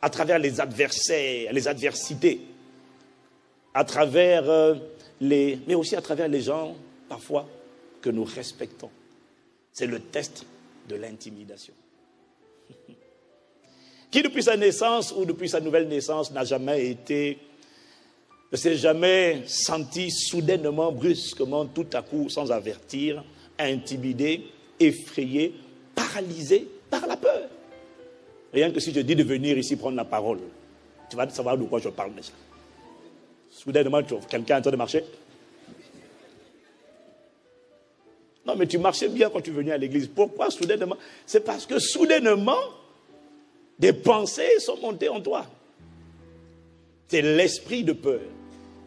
à travers les adversaires, les adversités, à travers mais aussi à travers les gens, parfois, que nous respectons. C'est le test de l'intimidation. Qui, depuis sa naissance ou depuis sa nouvelle naissance, ne s'est jamais senti soudainement, brusquement, tout à coup, sans avertir, intimidé, effrayé, paralysé par la peur. Rien que si je dis de venir ici prendre la parole, tu vas savoir de quoi je parle déjà. Soudainement, quelqu'un est en train de marcher. Non, mais tu marchais bien quand tu venais à l'église. Pourquoi soudainement? C'est parce que soudainement, des pensées sont montées en toi. C'est l'esprit de peur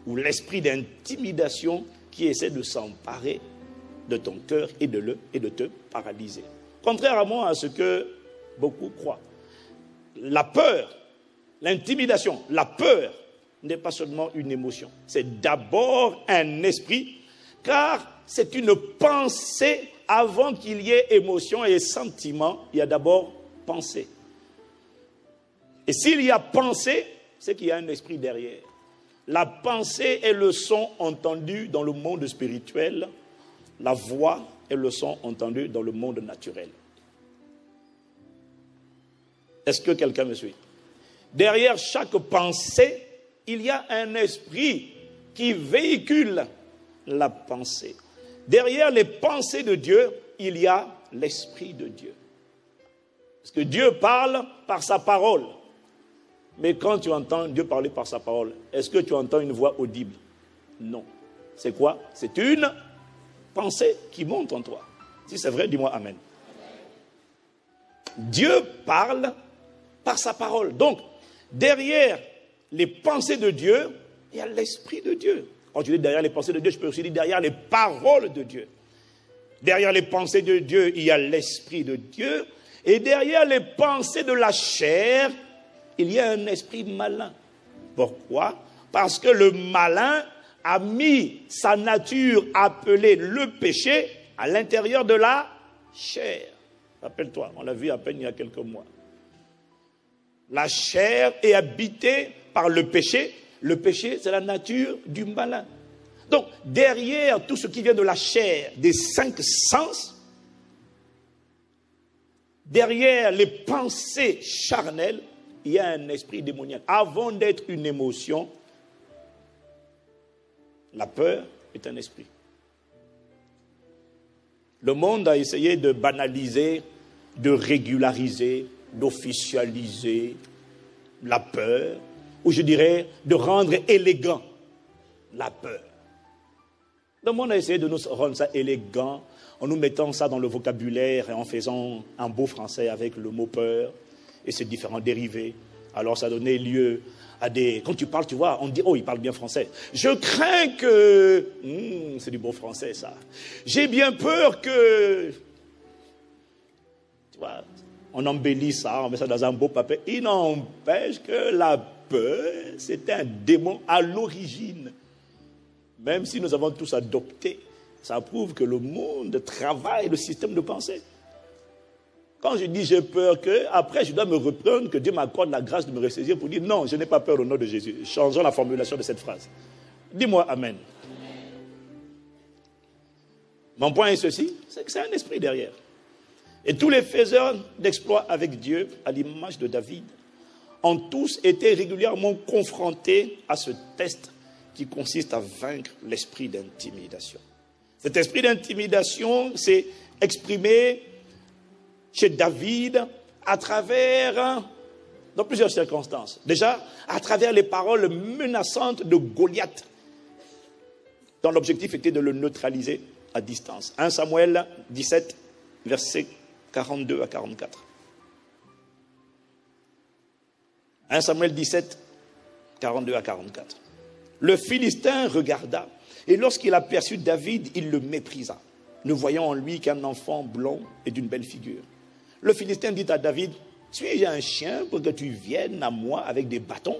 ou l'esprit d'intimidation qui essaie de s'emparer de ton cœur et de te paralyser. Contrairement à ce que beaucoup croient. La peur, l'intimidation, la peur n'est pas seulement une émotion. C'est d'abord un esprit, car c'est une pensée. Avant qu'il y ait émotion et sentiment, il y a d'abord pensée. Et s'il y a pensée, c'est qu'il y a un esprit derrière. La pensée est le son entendu dans le monde spirituel. La voix est le son entendu dans le monde naturel. Est-ce que quelqu'un me suit? Derrière chaque pensée, il y a un esprit qui véhicule la pensée. Derrière les pensées de Dieu, il y a l'esprit de Dieu. Parce que Dieu parle par sa parole. Mais quand tu entends Dieu parler par sa parole, est-ce que tu entends une voix audible? Non. C'est quoi? C'est une pensée qui monte en toi. Si c'est vrai, dis-moi Amen. Dieu parle par sa parole. Donc, derrière les pensées de Dieu, il y a l'Esprit de Dieu. Quand je dis derrière les pensées de Dieu, je peux aussi dire derrière les paroles de Dieu. Derrière les pensées de Dieu, il y a l'Esprit de Dieu. Et derrière les pensées de la chair, il y a un esprit malin. Pourquoi? Parce que le malin a mis sa nature appelée le péché à l'intérieur de la chair. Rappelle-toi, on l'a vu à peine il y a quelques mois. La chair est habitée par le péché. Le péché, c'est la nature du malin. Donc, derrière tout ce qui vient de la chair, des 5 sens, derrière les pensées charnelles, il y a un esprit démoniaque. Avant d'être une émotion, la peur est un esprit. Le monde a essayé de banaliser, de régulariser, d'officialiser la peur, ou je dirais de rendre élégant la peur. Le monde a essayé de nous rendre ça élégant en nous mettant ça dans le vocabulaire et en faisant un beau français avec le mot peur et ses différents dérivés. Alors ça a donné lieu à des... Quand tu parles, tu vois, on dit, oh, il parle bien français. Je crains que... c'est du beau français, ça. J'ai bien peur que... Tu vois, on embellit ça, on met ça dans un beau papier. Il n'empêche que la peur, c'est un démon à l'origine. Même si nous avons tous adopté, ça prouve que le monde travaille le système de pensée. Quand je dis j'ai peur que, après je dois me reprendre, que Dieu m'accorde la grâce de me ressaisir pour dire non, je n'ai pas peur au nom de Jésus. Changeons la formulation de cette phrase. Dis-moi Amen. Mon point est ceci, c'est que c'est un esprit derrière. Et tous les faiseurs d'exploits avec Dieu, à l'image de David, ont tous été régulièrement confrontés à ce test qui consiste à vaincre l'esprit d'intimidation. Cet esprit d'intimidation s'est exprimé chez David à travers, dans plusieurs circonstances. Déjà, à travers les paroles menaçantes de Goliath, dont l'objectif était de le neutraliser à distance. 1 Samuel 17, versets 42 à 44. 1 Samuel 17, 42 à 44. Le Philistin regarda, et lorsqu'il aperçut David, il le méprisa, ne voyant en lui qu'un enfant blond et d'une belle figure. Le Philistin dit à David, suis-je un chien pour que tu viennes à moi avec des bâtons?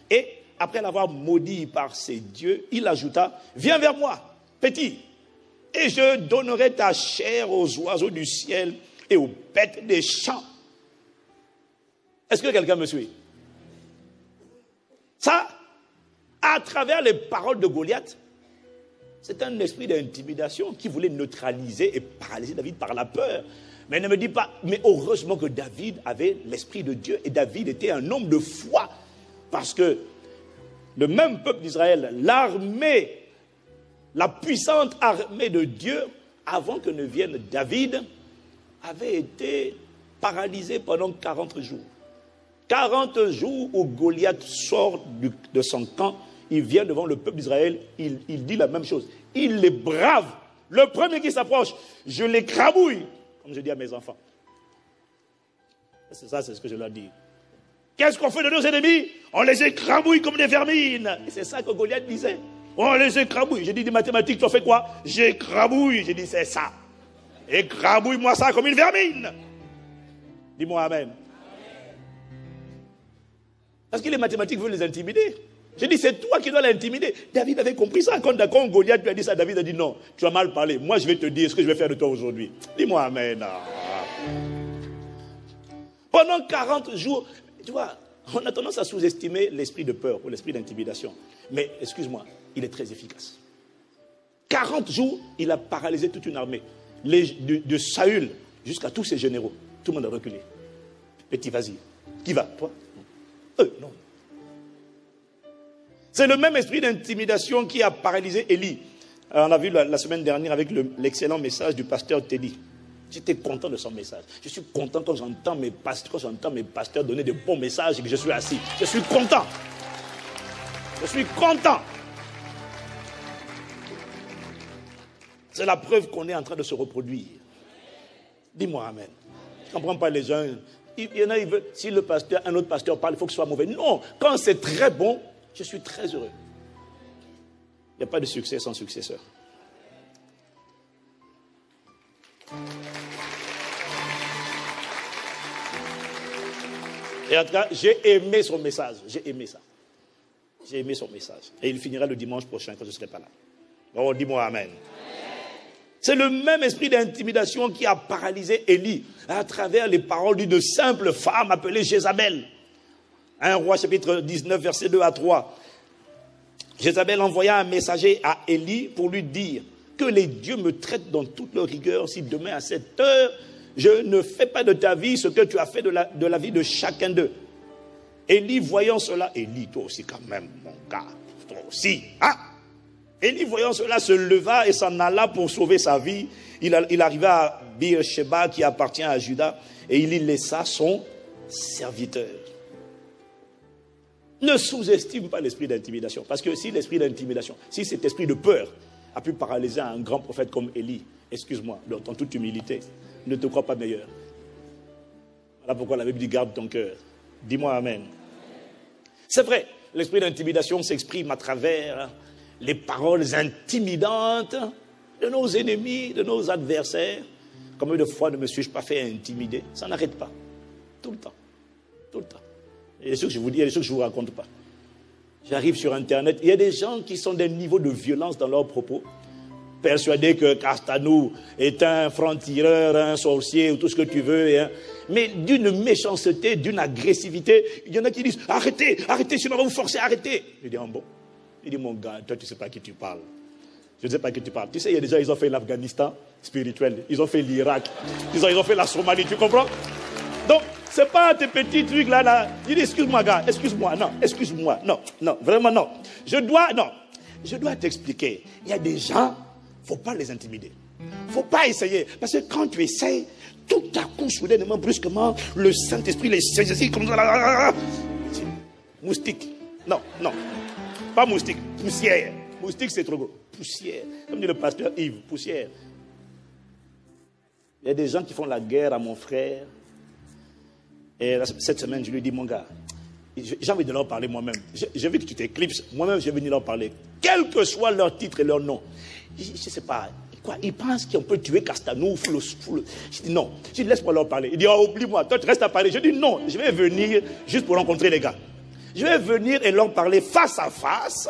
Et après l'avoir maudit par ses dieux, il ajouta, viens vers moi, petit, et je donnerai ta chair aux oiseaux du ciel et aux bêtes des champs. Est-ce que quelqu'un me suit? Ça, à travers les paroles de Goliath, c'est un esprit d'intimidation qui voulait neutraliser et paralyser David par la peur. Mais ne me dis pas, mais heureusement que David avait l'esprit de Dieu et David était un homme de foi. Parce que le même peuple d'Israël, l'armée, la puissante armée de Dieu, avant que ne vienne David, avait été paralysée pendant 40 jours. 40 jours où Goliath sort de son camp, il vient devant le peuple d'Israël, il dit la même chose. Il les brave. Le premier qui s'approche, je l'écrabouille, comme je dis à mes enfants. C'est ça, c'est ce que je leur dis. Qu'est-ce qu'on fait de nos ennemis? On les écrabouille comme des vermines. Et c'est ça que Goliath disait. On les écrabouille. J'ai dit des mathématiques, tu as fait quoi? J'écrabouille. J'ai dit c'est ça. Écrabouille-moi ça comme une vermine. Dis-moi Amen. Parce que les mathématiques veulent les intimider. J'ai dit, c'est toi qui dois l'intimider. David avait compris ça. Quand Goliath lui a dit ça, David a dit non, tu as mal parlé. Moi, je vais te dire ce que je vais faire de toi aujourd'hui. Dis-moi Amen. Pendant 40 jours, tu vois, on a tendance à sous-estimer l'esprit de peur ou l'esprit d'intimidation. Mais, excuse-moi, il est très efficace. 40 jours, il a paralysé toute une armée. De Saül jusqu'à tous ses généraux. Tout le monde a reculé. Petit, vas-y. Qui va? Toi? Non. C'est le même esprit d'intimidation qui a paralysé Élie. On l'a vu la semaine dernière avec l'excellent message du pasteur Teddy. J'étais content de son message. Je suis content quand j'entends mes pasteurs donner de bons messages et que je suis assis. Je suis content. Je suis content. C'est la preuve qu'on est en train de se reproduire. Dis-moi amen. Je ne comprends pas les gens. Il y en a, ils veulent, si un autre pasteur parle, il faut que ce soit mauvais. Non, quand c'est très bon, je suis très heureux. Il n'y a pas de succès sans successeur. Et en tout cas, j'ai aimé son message. J'ai aimé ça. J'ai aimé son message. Et il finira le dimanche prochain quand je ne serai pas là. Bon, dis-moi amen. C'est le même esprit d'intimidation qui a paralysé Élie à travers les paroles d'une simple femme appelée Jézabel. 1 Roi chapitre 19, verset 2 à 3. Jézabel envoya un messager à Élie pour lui dire que les dieux me traitent dans toute leur rigueur si demain à cette heure, je ne fais pas de ta vie ce que tu as fait de la vie de chacun d'eux. Élie voyant cela, Élie, toi aussi quand même, mon gars, toi aussi, hein? Élie voyant cela se leva et s'en alla pour sauver sa vie. Il arriva à Beersheba qui appartient à Juda et il y laissa son serviteur. Ne sous-estime pas l'esprit d'intimidation. Parce que si l'esprit d'intimidation, si cet esprit de peur a pu paralyser un grand prophète comme Élie, excuse-moi, en toute humilité, ne te crois pas meilleur. Voilà pourquoi la Bible dit garde ton cœur. Dis-moi amen. C'est vrai, l'esprit d'intimidation s'exprime à travers les paroles intimidantes de nos ennemis, de nos adversaires. Combien de fois ne me suis-je pas fait intimider? Ça n'arrête pas. Tout le temps. Tout le temps. Il y a des choses que je vous dis, il y a des choses que je ne vous raconte pas. J'arrive sur Internet, il y a des gens qui sont des niveaux de violence dans leurs propos, persuadés que Castanou est un franc-tireur, un sorcier, ou tout ce que tu veux, mais d'une méchanceté, d'une agressivité. Il y en a qui disent, arrêtez, arrêtez, sinon on va vous forcer à arrêter. Je dis, bon. Il dit, mon gars, toi tu ne sais pas à qui tu parles. Je ne sais pas à qui tu parles. Tu sais, il y a des gens, ils ont fait l'Afghanistan spirituel, ils ont fait l'Irak, ils ont fait la Somalie, tu comprends? Donc, ce n'est pas tes petits trucs là. Il dit, excuse-moi, gars, excuse-moi, non, vraiment non. Je dois t'expliquer. Il y a des gens, il ne faut pas les intimider. Il ne faut pas essayer. Parce que quand tu essayes, tout à coup, soudainement, brusquement, le Saint-Esprit les saisit comme ça. Moustique. Non. Pas moustique, poussière. Moustique, c'est trop gros. Poussière. Comme dit le pasteur Yves, poussière. Il y a des gens qui font la guerre à mon frère. Et cette semaine, je lui dis, mon gars, j'ai envie de leur parler moi-même. J'ai vu que tu t'éclipses. Moi-même, je vais venir leur parler. Quel que soit leur titre et leur nom. Je ne sais pas. Quoi, ils pensent qu'on peut tuer Castanou. Je dis non. Je dis, laisse-moi leur parler. Il dit, oh, oublie-moi. Toi, tu restes à parler. Je dis, non. Je vais venir juste pour rencontrer les gars. Je vais venir et leur parler face à face.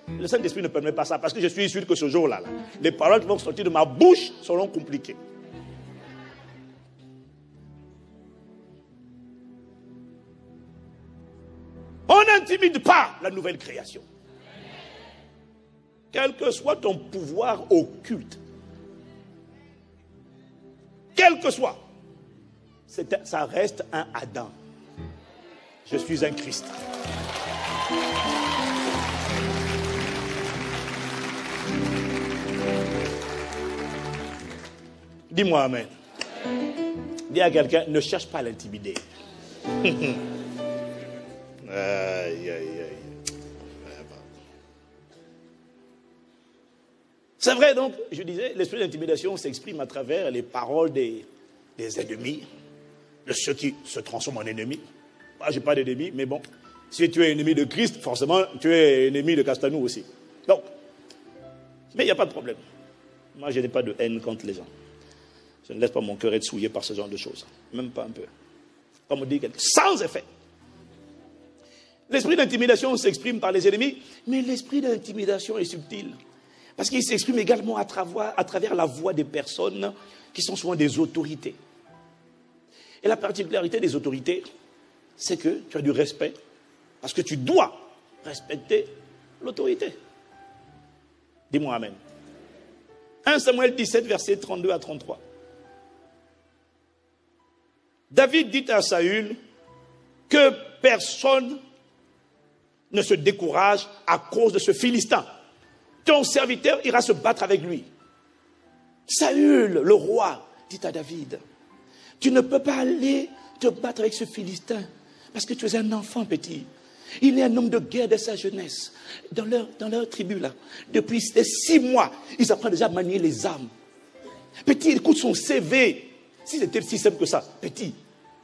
Le Saint-Esprit ne permet pas ça parce que je suis sûr que ce jour-là, les paroles qui vont sortir de ma bouche seront compliquées. On n'intimide pas la nouvelle création. Quel que soit ton pouvoir occulte, quel que soit, ça reste un Adam. Je suis un Christ. Dis-moi amen. Dis à quelqu'un, ne cherche pas à l'intimider. C'est vrai donc, je disais, l'esprit d'intimidation s'exprime à travers les paroles des ennemis, de ceux qui se transforment en ennemis. Moi, je n'ai pas d'ennemis, mais bon, si tu es ennemi de Christ, forcément, tu es ennemi de Castanou aussi. Donc, mais il n'y a pas de problème. Moi, je n'ai pas de haine contre les gens. Je ne laisse pas mon cœur être souillé par ce genre de choses. Même pas un peu. Comme on dit, sans effet. L'esprit d'intimidation s'exprime par les ennemis, mais l'esprit d'intimidation est subtil. Parce qu'il s'exprime également à travers la voix des personnes qui sont souvent des autorités. Et la particularité des autorités, c'est que tu as du respect, parce que tu dois respecter l'autorité. Dis-moi amen. 1 Samuel 17, versets 32 à 33. David dit à Saül que personne ne se décourage à cause de ce Philistin. Ton serviteur ira se battre avec lui. Saül, le roi, dit à David, tu ne peux pas aller te battre avec ce Philistin parce que tu es un enfant petit. Il est un homme de guerre de sa jeunesse. Dans leur tribu, là, depuis 6 mois, ils apprennent déjà à manier les armes. Petit, écoute son CV. Si c'était si simple que ça, petit,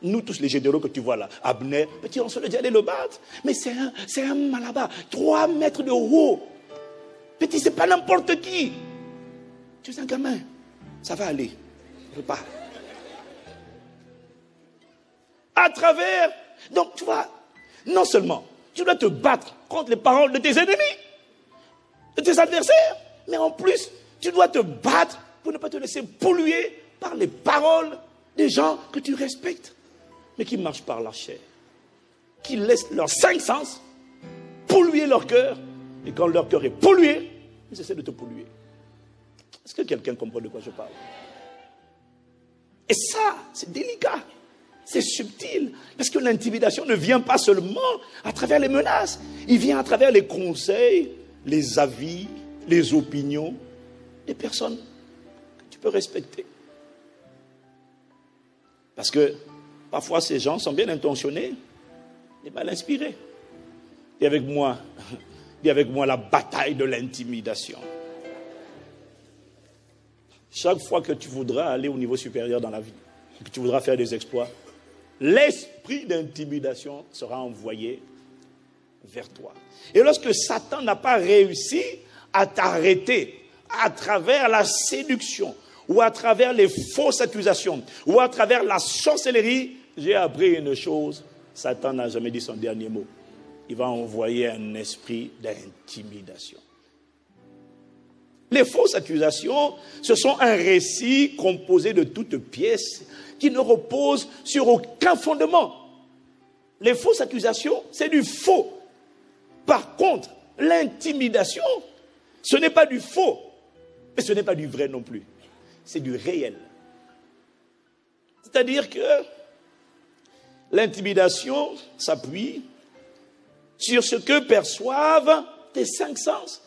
nous tous les généraux que tu vois là, Abner, petit, on serait déjà allé le battre. Mais c'est un Malabar, 3 mètres de haut. Petit, c'est pas n'importe qui. Tu es un gamin, ça va aller. Repars. À travers, donc tu vois, non seulement tu dois te battre contre les paroles de tes ennemis, de tes adversaires, mais en plus, tu dois te battre pour ne pas te laisser polluer par les paroles des gens que tu respectes, mais qui marchent par la chair, qui laissent leurs 5 sens polluer leur cœur, et quand leur cœur est pollué, ils essaient de te polluer. Est-ce que quelqu'un comprend de quoi je parle? Et ça, c'est délicat. C'est subtil, parce que l'intimidation ne vient pas seulement à travers les menaces. Il vient à travers les conseils, les avis, les opinions des personnes que tu peux respecter. Parce que parfois ces gens sont bien intentionnés et mal inspirés. Et avec moi la bataille de l'intimidation. Chaque fois que tu voudras aller au niveau supérieur dans la vie, que tu voudras faire des exploits, l'esprit d'intimidation sera envoyé vers toi. Et lorsque Satan n'a pas réussi à t'arrêter à travers la séduction, ou à travers les fausses accusations, ou à travers la sorcellerie, j'ai appris une chose, Satan n'a jamais dit son dernier mot. Il va envoyer un esprit d'intimidation. Les fausses accusations, ce sont un récit composé de toutes pièces qui ne repose sur aucun fondement. Les fausses accusations, c'est du faux. Par contre, l'intimidation, ce n'est pas du faux, mais ce n'est pas du vrai non plus. C'est du réel. C'est-à-dire que l'intimidation s'appuie sur ce que perçoivent tes 5 sens.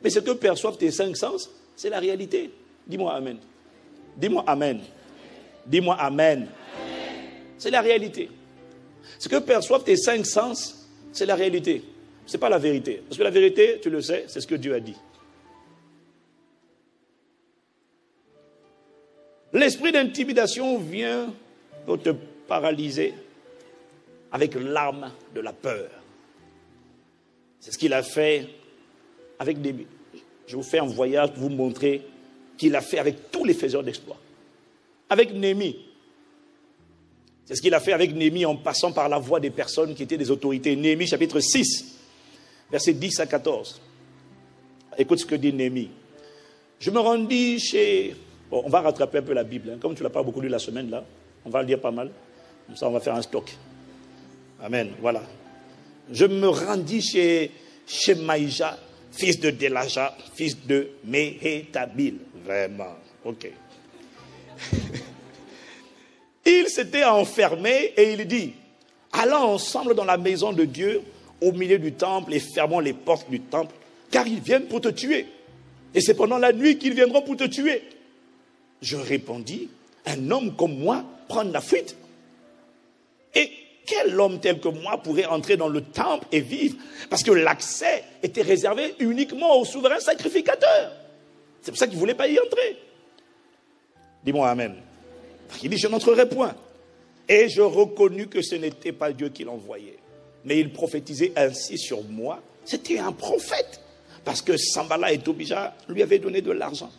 Mais ce que perçoivent tes 5 sens, c'est la réalité. Dis-moi amen. Dis-moi amen. Dis-moi amen. C'est la réalité. Ce que perçoivent tes 5 sens, c'est la réalité. Ce n'est pas la vérité. Parce que la vérité, tu le sais, c'est ce que Dieu a dit. L'esprit d'intimidation vient pour te paralyser avec l'arme de la peur. C'est ce qu'il a fait avec Néhémie. Je vous fais un voyage pour vous montrer qu'il a fait avec tous les faiseurs d'exploits. Avec Néhémie. C'est ce qu'il a fait avec Néhémie en passant par la voie des personnes qui étaient des autorités. Néhémie chapitre 6, versets 10 à 14. Écoute ce que dit Néhémie. Je me rendis chez... Bon, on va rattraper un peu la Bible. Hein. Comme tu ne l'as pas beaucoup lu la semaine, là, on va le lire pas mal. Comme ça, on va faire un stock. Amen. Voilà. Je me rendis chez Maïja, fils de Delaja, fils de Méhétabil. Vraiment. OK. Il s'était enfermé et il dit, allons ensemble dans la maison de Dieu, au milieu du temple, et fermons les portes du temple, car ils viennent pour te tuer. Et c'est pendant la nuit qu'ils viendront pour te tuer. Je répondis, un homme comme moi prendre la fuite. Et quel homme tel que moi pourrait entrer dans le temple et vivre? Parce que l'accès était réservé uniquement au souverain sacrificateur. C'est pour ça qu'il ne voulait pas y entrer. Dis-moi amen. Il dit, je n'entrerai point. Et je reconnus que ce n'était pas Dieu qui l'envoyait. Mais il prophétisait ainsi sur moi. C'était un prophète. Parce que Sanballat et Tobija lui avaient donné de l'argent.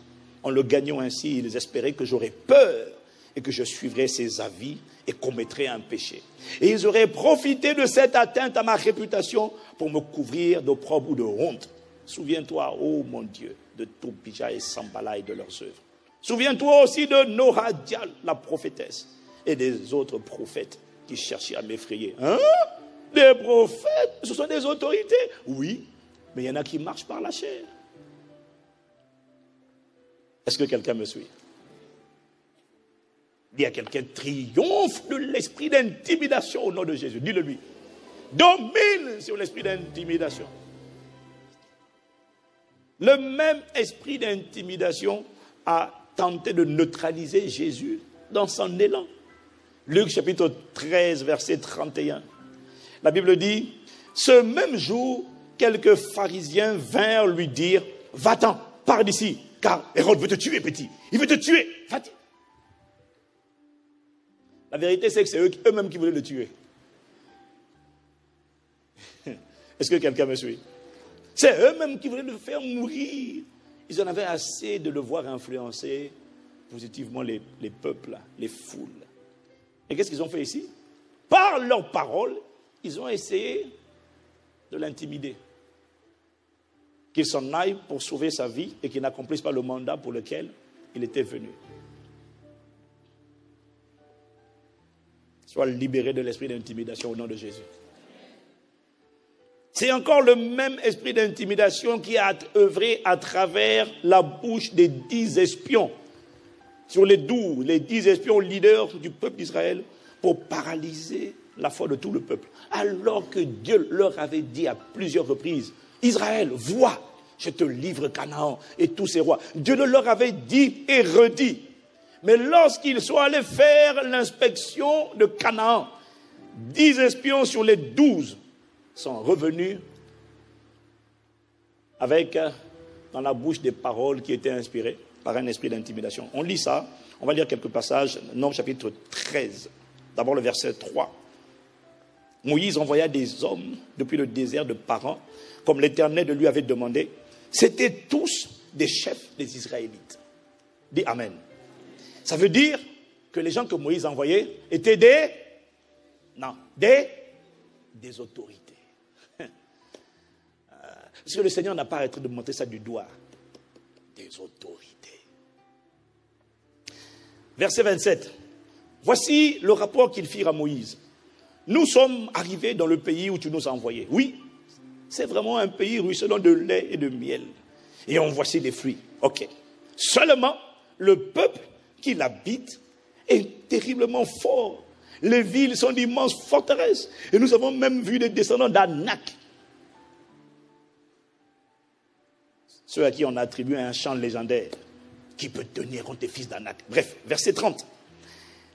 En le gagnant ainsi, ils espéraient que j'aurais peur et que je suivrais ses avis et commettrais un péché. Et ils auraient profité de cette atteinte à ma réputation pour me couvrir d'opprobre ou de honte. Souviens-toi, ô mon Dieu, de Tobija et Sanballat et de leurs œuvres. Souviens-toi aussi de Noradial, la prophétesse, et des autres prophètes qui cherchaient à m'effrayer. Hein? Des prophètes? Ce sont des autorités? Oui, mais il y en a qui marchent par la chair. Est-ce que quelqu'un me suit? Il y a quelqu'un qui triomphe de l'esprit d'intimidation au nom de Jésus. Dis-le lui. Domine sur l'esprit d'intimidation. Le même esprit d'intimidation a tenté de neutraliser Jésus dans son élan. Luc chapitre 13, verset 31. La Bible dit, ce même jour, quelques pharisiens vinrent lui dire, va-t'en, pars d'ici, car Hérode veut te tuer, petit. Il veut te tuer. Va-t'en. La vérité, c'est que c'est eux-mêmes qui voulaient le tuer. Est-ce que quelqu'un me suit? C'est eux-mêmes qui voulaient le faire mourir. Ils en avaient assez de le voir influencer positivement les peuples, les foules. Et qu'est-ce qu'ils ont fait ici? Par leurs paroles, ils ont essayé de l'intimider. Qu'il s'en aille pour sauver sa vie et qu'il n'accomplisse pas le mandat pour lequel il était venu. Sois libéré de l'esprit d'intimidation au nom de Jésus. C'est encore le même esprit d'intimidation qui a œuvré à travers la bouche des 10 espions. Sur les 12, les 10 espions leaders du peuple d'Israël pour paralyser la foi de tout le peuple. Alors que Dieu leur avait dit à plusieurs reprises, Israël, vois, je te livre Canaan et tous ses rois. Dieu le leur avait dit et redit. Mais lorsqu'ils sont allés faire l'inspection de Canaan, 10 espions sur les 12 sont revenus avec dans la bouche des paroles qui étaient inspirées par un esprit d'intimidation. On lit ça, on va lire quelques passages, Nombre chapitre 13, d'abord le verset 3. Moïse envoya des hommes depuis le désert de Paran, comme l'Éternel lui avait demandé. C'étaient tous des chefs des Israélites. Dis Amen. Ça veut dire que les gens que Moïse envoyait étaient des autorités. Parce que le Seigneur n'a pas arrêté de montrer ça du doigt. Des autorités. Verset 27. Voici le rapport qu'ils firent à Moïse. Nous sommes arrivés dans le pays où tu nous as envoyés. Oui, c'est vraiment un pays ruisselant de lait et de miel. Et on voici les fruits. Ok. Seulement, le peuple qui l'habite est terriblement fort. Les villes sont d'immenses forteresses. Et nous avons même vu des descendants d'Anak. Ceux à qui on attribue un chant légendaire. Qui peut tenir contre les fils d'Anak? Bref, verset 30.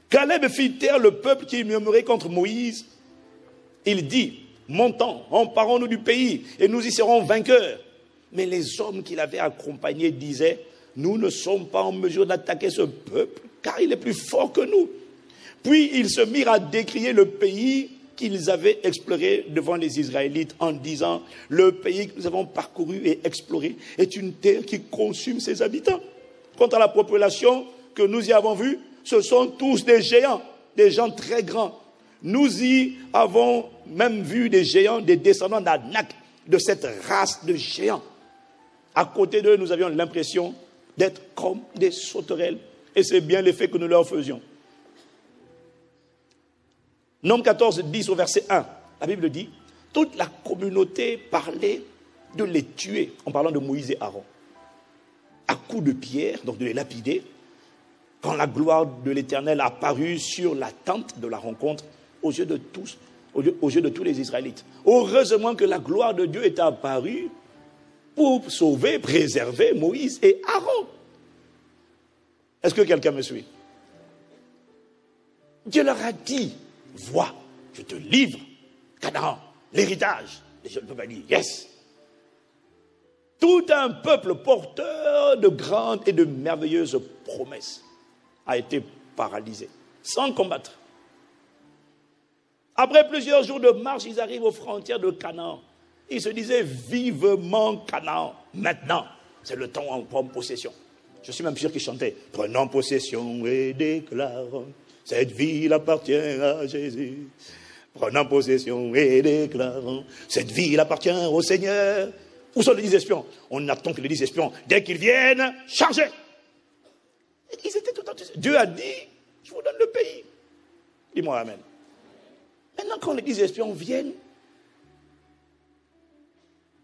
Caleb fit taire le peuple qui murmurait contre Moïse. Il dit, montons, emparons-nous du pays et nous y serons vainqueurs. Mais les hommes qui l'avaient accompagné disaient, nous ne sommes pas en mesure d'attaquer ce peuple car il est plus fort que nous. Puis ils se mirent à décrier le pays qu'ils avaient exploré devant les Israélites en disant, le pays que nous avons parcouru et exploré est une terre qui consume ses habitants. Quant à la population que nous y avons vue, ce sont tous des géants, des gens très grands. Nous y avons même vu des géants, des descendants d'Anak, de cette race de géants. À côté d'eux, nous avions l'impression d'être comme des sauterelles. Et c'est bien l'effet que nous leur faisions. Nombre 14, 10 au verset 1. La Bible dit, toute la communauté parlait de les tuer, en parlant de Moïse et Aaron. À coups de pierre, donc de les lapider, quand la gloire de l'Éternel apparut sur la tente de la rencontre aux yeux de tous, aux yeux de tous les Israélites. Heureusement que la gloire de Dieu est apparue pour sauver, préserver Moïse et Aaron. Est-ce que quelqu'un me suit? Dieu leur a dit, vois, je te livre Canaan, l'héritage. Les jeunes peuvent dire, yes. Tout un peuple porteur de grandes et de merveilleuses promesses a été paralysé, sans combattre. Après plusieurs jours de marche, ils arrivent aux frontières de Canaan. Ils se disaient vivement Canaan. Maintenant, c'est le temps où on prend possession. Je suis même sûr qu'ils chantaient. Prenons possession et déclarons, cette ville appartient à Jésus. Prenons possession et déclarons, cette ville appartient au Seigneur. Où sont les 10 espions? On attend que les 10 espions, dès qu'ils viennent, charger. Ils étaient tout enthousiastes. Dieu a dit, je vous donne le pays. Dis-moi amen. Maintenant, quand les 10 espions viennent,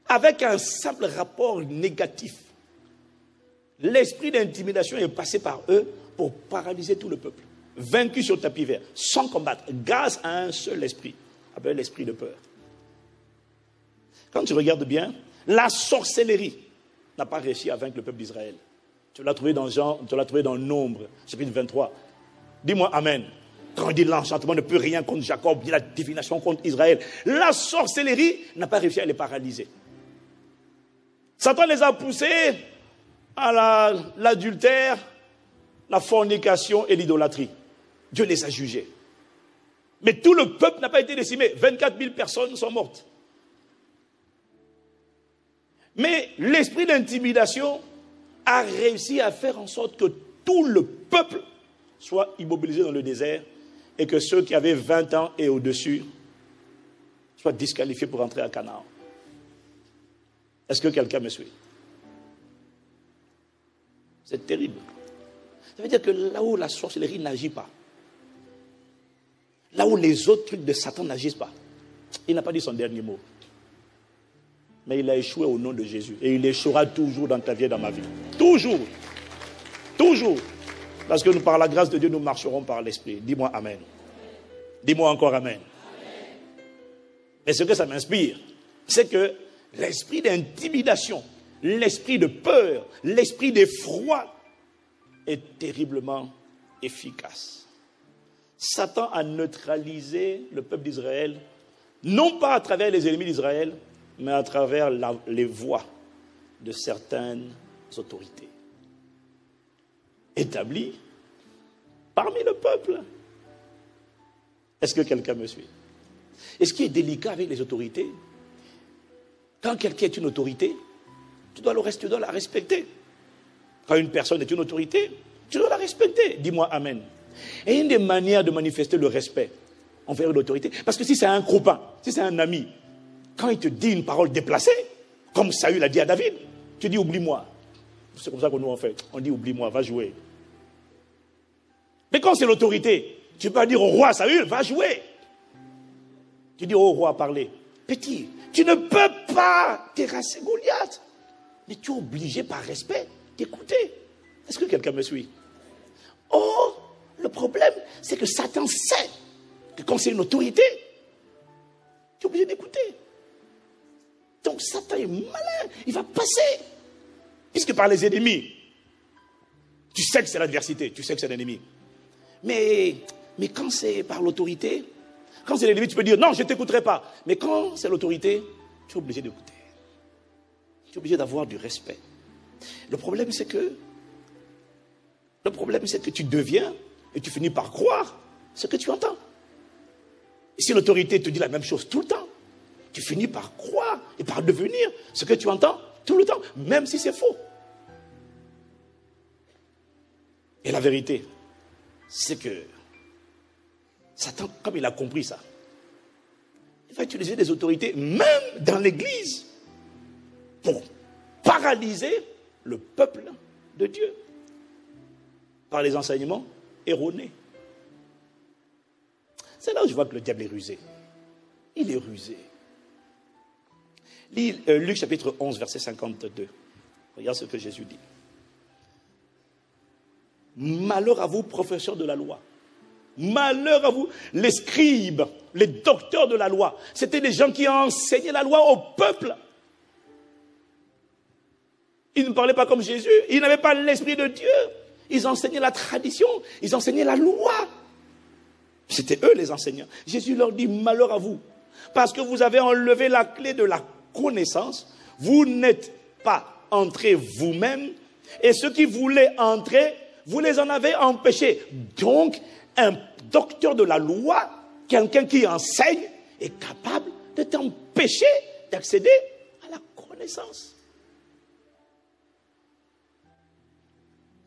avec un simple rapport négatif, l'esprit d'intimidation est passé par eux pour paralyser tout le peuple. Vaincu sur tapis vert, sans combattre, grâce à un seul esprit, appelé l'esprit de peur. Quand tu regardes bien, la sorcellerie n'a pas réussi à vaincre le peuple d'Israël. Tu l'as trouvé dans Jean, tu l'as trouvé dans Nombre, chapitre 23. Dis-moi Amen. Quand il dit l'enchantement ne peut rien contre Jacob, il dit la divination contre Israël. La sorcellerie n'a pas réussi à les paralyser. Satan les a poussés à l'adultère, la fornication et l'idolâtrie. Dieu les a jugés. Mais tout le peuple n'a pas été décimé. 24 000 personnes sont mortes. Mais l'esprit d'intimidation a réussi à faire en sorte que tout le peuple soit immobilisé dans le désert et que ceux qui avaient 20 ans et au-dessus soient disqualifiés pour entrer à Canaan. Est-ce que quelqu'un me suit? C'est terrible. Ça veut dire que là où la sorcellerie n'agit pas, là où les autres trucs de Satan n'agissent pas, il n'a pas dit son dernier mot. Mais il a échoué au nom de Jésus. Et il échouera toujours dans ta vie et dans ma vie. Toujours. Toujours. Parce que nous, par la grâce de Dieu, nous marcherons par l'Esprit. Dis-moi Amen. Dis-moi encore Amen. Et ce que ça m'inspire, c'est que l'esprit d'intimidation, l'esprit de peur, l'esprit d'effroi est terriblement efficace. Satan a neutralisé le peuple d'Israël, non pas à travers les ennemis d'Israël, mais à travers les voix de certaines autorités établies parmi le peuple. Est-ce que quelqu'un me suit? Et ce qui est délicat avec les autorités, quand quelqu'un est une autorité, tu dois la respecter. Quand une personne est une autorité, tu dois la respecter. Dis-moi Amen. Et une des manières de manifester le respect envers l'autorité, parce que si c'est un copain, si c'est un ami, quand il te dit une parole déplacée, comme Saül a dit à David, tu dis oublie-moi. C'est comme ça que nous on fait. On dit oublie-moi, va jouer. Mais quand c'est l'autorité, tu peux pas dire au roi Saül, va jouer. Tu dis au roi, parler. Petit, tu ne peux pas terrasser Goliath. Mais tu es obligé par respect d'écouter. Est-ce que quelqu'un me suit? Or, le problème, c'est que Satan sait que quand c'est une autorité, tu es obligé d'écouter. Donc Satan est malin, il va passer. Puisque par les ennemis, tu sais que c'est l'adversité, tu sais que c'est l'ennemi. Mais quand c'est par l'autorité, quand c'est l'ennemi, tu peux dire non, je ne t'écouterai pas. Mais quand c'est l'autorité, tu es obligé d'écouter. Tu es obligé d'avoir du respect. Le problème, c'est que tu deviens et tu finis par croire ce que tu entends. Et si l'autorité te dit la même chose tout le temps, tu finis par croire et par devenir ce que tu entends tout le temps, même si c'est faux. Et la vérité, c'est que Satan, comme il a compris ça, il va utiliser des autorités, même dans l'église, pour paralyser le peuple de Dieu par les enseignements erronés. C'est là où je vois que le diable est rusé. Il est rusé. Lis Luc chapitre 11, verset 52. Regarde ce que Jésus dit. Malheur à vous, professeurs de la loi. Malheur à vous, les scribes, les docteurs de la loi. C'était des gens qui enseignaient la loi au peuple. Ils ne parlaient pas comme Jésus. Ils n'avaient pas l'esprit de Dieu. Ils enseignaient la tradition. Ils enseignaient la loi. C'était eux les enseignants. Jésus leur dit malheur à vous. Parce que vous avez enlevé la clé de la connaissance. Vous n'êtes pas entrés vous-même. Et ceux qui voulaient entrer, vous les en avez empêchés. Donc, un docteur de la loi, quelqu'un qui enseigne, est capable de t'empêcher d'accéder à la connaissance.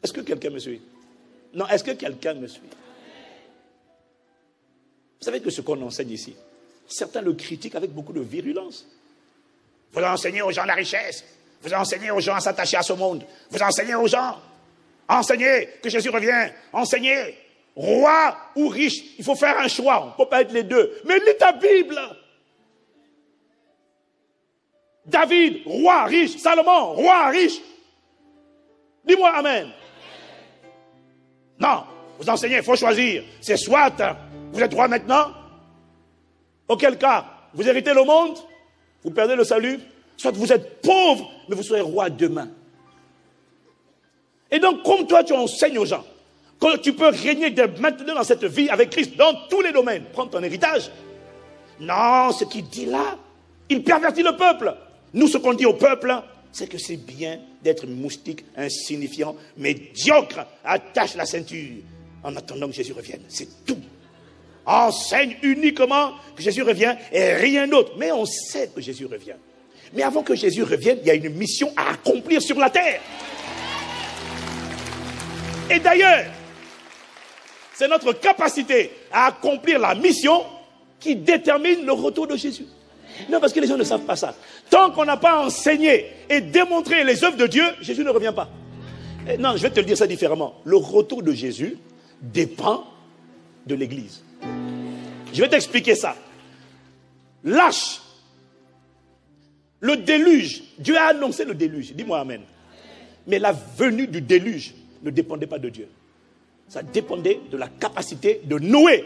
Est-ce que quelqu'un me suit? Non, est-ce que quelqu'un me suit? Vous savez que ce qu'on enseigne ici, certains le critiquent avec beaucoup de virulence. Vous enseignez aux gens la richesse. Vous enseignez aux gens à s'attacher à ce monde. Vous enseignez aux gens. Enseignez que Jésus revient. Enseignez. Roi ou riche. Il faut faire un choix. On ne peut pas être les deux. Mais lis ta Bible. David, roi riche. Salomon, roi riche. Dis-moi Amen. Non. Vous enseignez, il faut choisir. C'est soit vous êtes roi maintenant. Auquel cas, vous héritez le monde. Vous perdez le salut. Soit vous êtes pauvre, mais vous serez roi demain. Et donc, comme toi, tu enseignes aux gens que tu peux régner dès maintenant dans cette vie avec Christ dans tous les domaines, prends ton héritage. Non, ce qu'il dit là, il pervertit le peuple. Nous, ce qu'on dit au peuple, c'est que c'est bien d'être moustique, insignifiant, médiocre. Attache la ceinture en attendant que Jésus revienne. C'est tout. Enseigne uniquement que Jésus revient et rien d'autre. Mais on sait que Jésus revient. Mais avant que Jésus revienne, il y a une mission à accomplir sur la terre. Et d'ailleurs, c'est notre capacité à accomplir la mission qui détermine le retour de Jésus. Non, parce que les gens ne savent pas ça. Tant qu'on n'a pas enseigné et démontré les œuvres de Dieu, Jésus ne revient pas. Et non, je vais te le dire ça différemment. Le retour de Jésus dépend de l'Église. Je vais t'expliquer ça. Lâche. Le déluge. Dieu a annoncé le déluge. Dis-moi amen. Mais la venue du déluge ne dépendait pas de Dieu. Ça dépendait de la capacité de Noé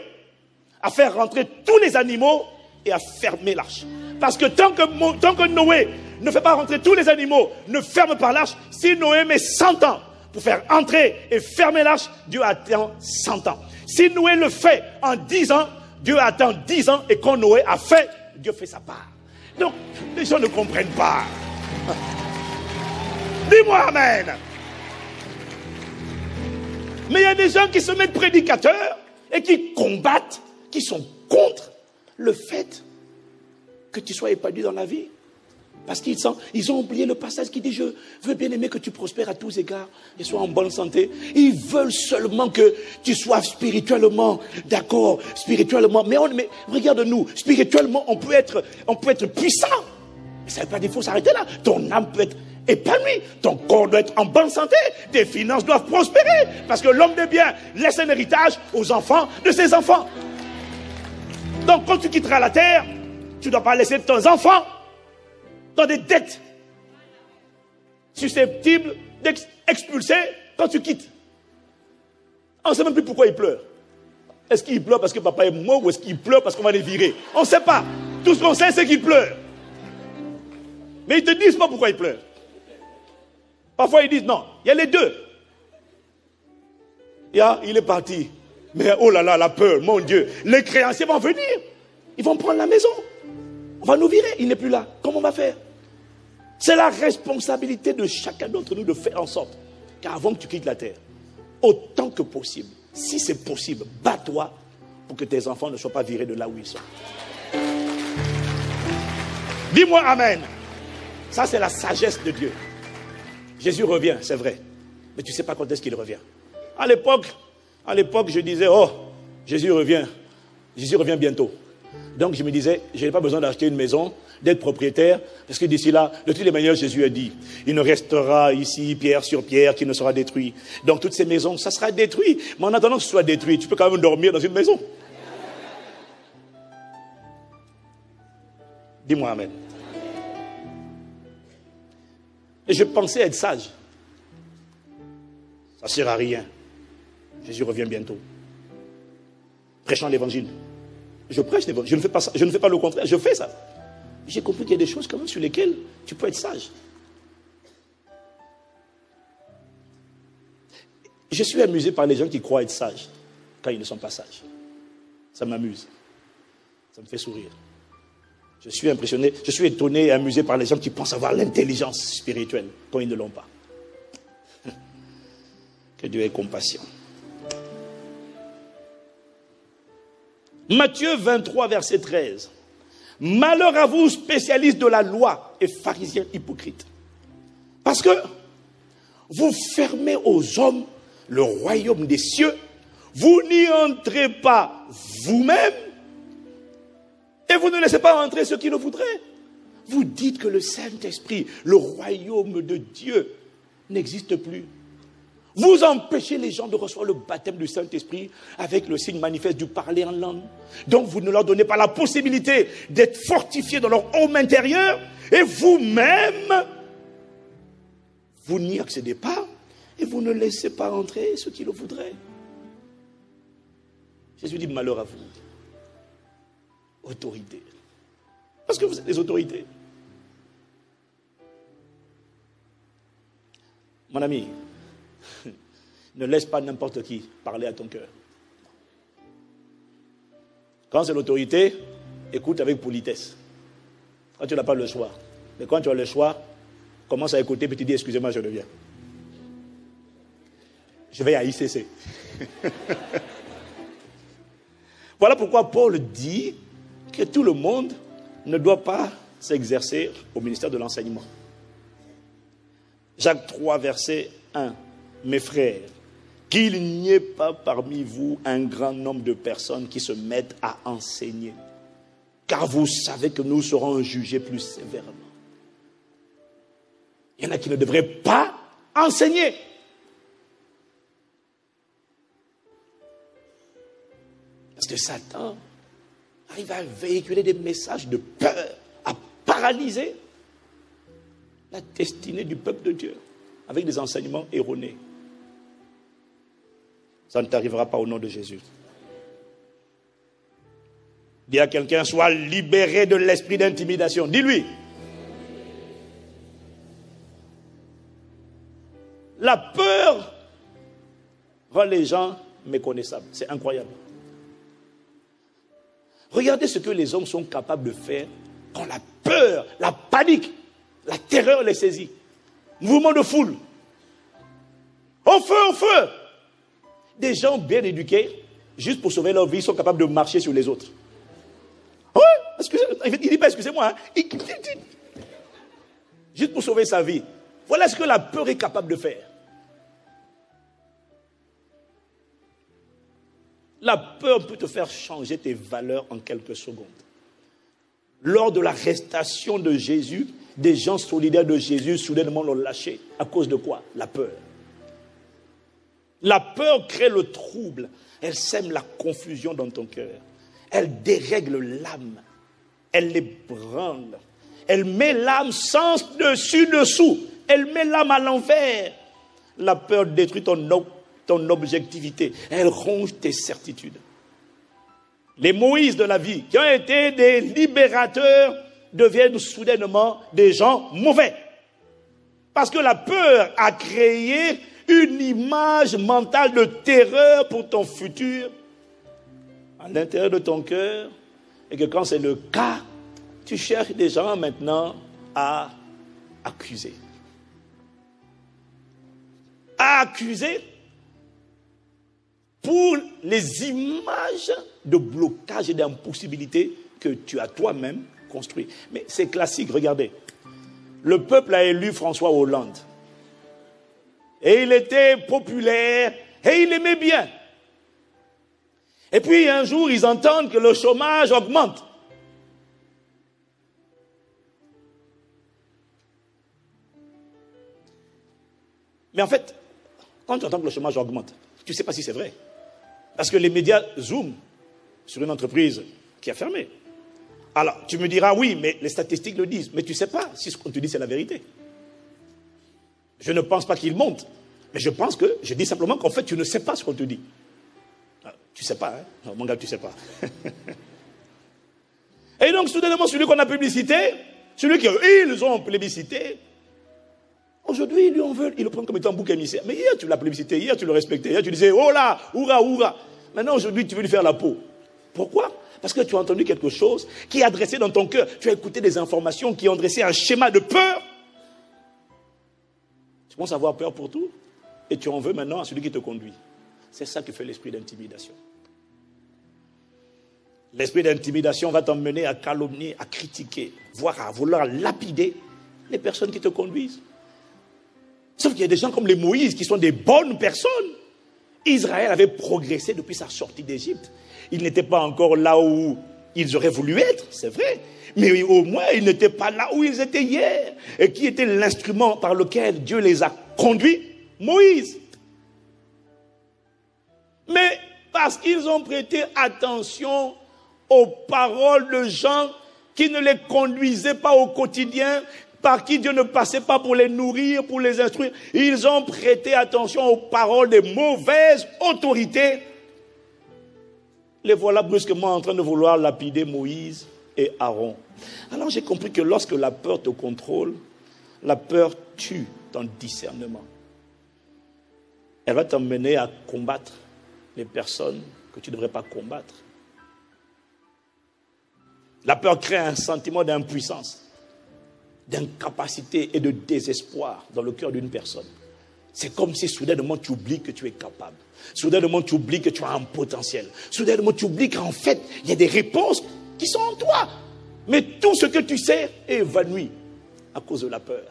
à faire rentrer tous les animaux et à fermer l'arche. Parce que tant que Noé ne fait pas rentrer tous les animaux, ne ferme pas l'arche, si Noé met 100 ans pour faire entrer et fermer l'arche, Dieu attend 100 ans. Si Noé le fait en 10 ans, Dieu attend 10 ans et quand Noé a fait, Dieu fait sa part. Donc, les gens ne comprennent pas. Dis-moi amen. Mais il y a des gens qui se mettent prédicateurs et qui combattent, qui sont contre le fait que tu sois épanoui dans la vie. Parce qu'ils ont oublié le passage qui dit « Je veux bien aimer que tu prospères à tous égards et sois en bonne santé ». Ils veulent seulement que tu sois spirituellement d'accord, spirituellement. Mais regarde-nous, spirituellement, on peut être puissant. Mais ça ne veut pas dire qu'il faut s'arrêter là. Ton âme peut être épanouie, ton corps doit être en bonne santé, tes finances doivent prospérer. Parce que l'homme de bien laisse un héritage aux enfants de ses enfants. Donc quand tu quitteras la terre, tu ne dois pas laisser tes enfants dans des dettes susceptibles d'être expulsés quand tu quittes. On ne sait même plus pourquoi ils pleurent. Est-ce qu'ils pleurent parce que papa est mort ou est-ce qu'ils pleurent parce qu'on va les virer? On ne sait pas. Tout ce qu'on sait, c'est qu'ils pleurent. Mais ils ne te disent pas pourquoi ils pleurent. Parfois, ils disent non. Il y a les deux. Il est parti. Mais oh là là, la peur, mon Dieu. Les créanciers vont venir. Ils vont prendre la maison. On va nous virer. Il n'est plus là. Comment on va faire? C'est la responsabilité de chacun d'entre nous de faire en sorte qu'avant que tu quittes la terre, autant que possible, si c'est possible, bats-toi pour que tes enfants ne soient pas virés de là où ils sont. Dis-moi amen. Ça, c'est la sagesse de Dieu. Jésus revient, c'est vrai. Mais tu ne sais pas quand est-ce qu'il revient. À l'époque, je disais, oh, Jésus revient bientôt. Donc je me disais, je n'ai pas besoin d'acheter une maison, d'être propriétaire, parce que d'ici là, de toutes les manières, Jésus a dit, il ne restera ici pierre sur pierre qui ne sera détruit. Donc toutes ces maisons, ça sera détruit. Mais en attendant que ce soit détruit, tu peux quand même dormir dans une maison. Dis-moi amen. Et je pensais être sage. Ça ne sert à rien. Jésus revient bientôt. Prêchant l'évangile. Je prêche l'évangile. Je ne fais pas ça. Je ne fais pas le contraire. Je fais ça. J'ai compris qu'il y a des choses quand même sur lesquelles tu peux être sage. Je suis amusé par les gens qui croient être sages quand ils ne sont pas sages. Ça m'amuse. Ça me fait sourire. Je suis impressionné, je suis étonné et amusé par les gens qui pensent avoir l'intelligence spirituelle quand ils ne l'ont pas. Que Dieu ait compassion. Matthieu 23, verset 13. Malheur à vous, spécialistes de la loi et pharisiens hypocrites. Parce que vous fermez aux hommes le royaume des cieux, vous n'y entrez pas vous-même, et vous ne laissez pas entrer ceux qui le voudraient. Vous dites que le Saint-Esprit, le royaume de Dieu, n'existe plus. Vous empêchez les gens de recevoir le baptême du Saint-Esprit avec le signe manifeste du parler en langue. Donc vous ne leur donnez pas la possibilité d'être fortifiés dans leur homme intérieur. Et vous-même, vous n'y accédez pas et vous ne laissez pas entrer ceux qui le voudraient. Jésus dit malheur à vous. Autorité. Parce que vous êtes des autorités. Mon ami, Ne laisse pas n'importe qui parler à ton cœur. Quand c'est l'autorité, écoute avec politesse. Quand tu n'as pas le choix. Mais quand tu as le choix, commence à écouter puis tu dis excusez-moi, je reviens. Je vais à ICC. Voilà pourquoi Paul dit que tout le monde ne doit pas s'exercer au ministère de l'enseignement. Jacques 3, verset 1. Mes frères, qu'il n'y ait pas parmi vous un grand nombre de personnes qui se mettent à enseigner, car vous savez que nous serons jugés plus sévèrement. Il y en a qui ne devraient pas enseigner. Parce que Satan arrive à véhiculer des messages de peur, à paralyser la destinée du peuple de Dieu avec des enseignements erronés. Ça ne t'arrivera pas au nom de Jésus. Dis à quelqu'un, sois libéré de l'esprit d'intimidation. Dis-lui. La peur rend les gens méconnaissables. C'est incroyable. Regardez ce que les hommes sont capables de faire quand la peur, la panique, la terreur les saisit. Mouvement de foule. Au feu, au feu. Des gens bien éduqués, juste pour sauver leur vie, sont capables de marcher sur les autres. Oui, il ne dit pas excusez-moi. Hein. Juste pour sauver sa vie. Voilà ce que la peur est capable de faire. La peur peut te faire changer tes valeurs en quelques secondes. Lors de l'arrestation de Jésus, des gens solidaires de Jésus soudainement l'ont lâché. À cause de quoi? La peur. La peur crée le trouble. Elle sème la confusion dans ton cœur. Elle dérègle l'âme. Elle l'ébranle. Elle met l'âme sens dessus-dessous. Elle met l'âme à l'envers. La peur détruit ton objectivité. Elle ronge tes certitudes. Les Moïse de la vie, qui ont été des libérateurs, deviennent soudainement des gens mauvais. Parce que la peur a créé une image mentale de terreur pour ton futur à l'intérieur de ton cœur. Et que quand c'est le cas, tu cherches des gens maintenant à accuser. À accuser pour les images de blocage et d'impossibilité que tu as toi-même construit. Mais c'est classique, regardez. Le peuple a élu François Hollande. Et il était populaire et il aimait bien. Et puis un jour, ils entendent que le chômage augmente. Mais en fait, quand tu entends que le chômage augmente, tu ne sais pas si c'est vrai. Parce que les médias zooment sur une entreprise qui a fermé. Alors, tu me diras, oui, mais les statistiques le disent. Mais tu ne sais pas si ce qu'on te dit, c'est la vérité. Je ne pense pas qu'il monte. Mais je dis simplement qu'en fait, tu ne sais pas ce qu'on te dit. Tu ne sais pas, hein? Non, mon gars, tu ne sais pas. Et donc, soudainement, celui qu'on a publicité, celui qu'ils ont plébiscité, aujourd'hui, ils lui en veulent. Ils le prennent comme étant un bouc émissaire. Mais hier, tu l'as plébiscité. Hier, tu le respectais. Hier, tu disais, oh là, oura, oura. Maintenant, aujourd'hui, tu veux lui faire la peau. Pourquoi? Parce que tu as entendu quelque chose qui est adressé dans ton cœur. Tu as écouté des informations qui ont dressé un schéma de peur. Tu commences à avoir peur pour tout. Et tu en veux maintenant à celui qui te conduit. C'est ça que fait l'esprit d'intimidation. L'esprit d'intimidation va t'emmener à calomnier, à critiquer, voire à vouloir lapider les personnes qui te conduisent. Sauf qu'il y a des gens comme les Moïse qui sont des bonnes personnes. Israël avait progressé depuis sa sortie d'Égypte. Ils n'étaient pas encore là où ils auraient voulu être, c'est vrai. Mais au moins, ils n'étaient pas là où ils étaient hier. Et qui était l'instrument par lequel Dieu les a conduits? Moïse. Mais parce qu'ils ont prêté attention aux paroles de gens qui ne les conduisaient pas au quotidien, par qui Dieu ne passait pas pour les nourrir, pour les instruire. Ils ont prêté attention aux paroles des mauvaises autorités. Les voilà brusquement en train de vouloir lapider Moïse et Aaron. Alors j'ai compris que lorsque la peur te contrôle, la peur tue ton discernement. Elle va t'emmener à combattre les personnes que tu ne devrais pas combattre. La peur crée un sentiment d'impuissance, d'incapacité et de désespoir dans le cœur d'une personne. C'est comme si soudainement tu oublies que tu es capable. Soudainement tu oublies que tu as un potentiel. Soudainement tu oublies qu'en fait, il y a des réponses qui sont en toi. Mais tout ce que tu sais est évanoui à cause de la peur.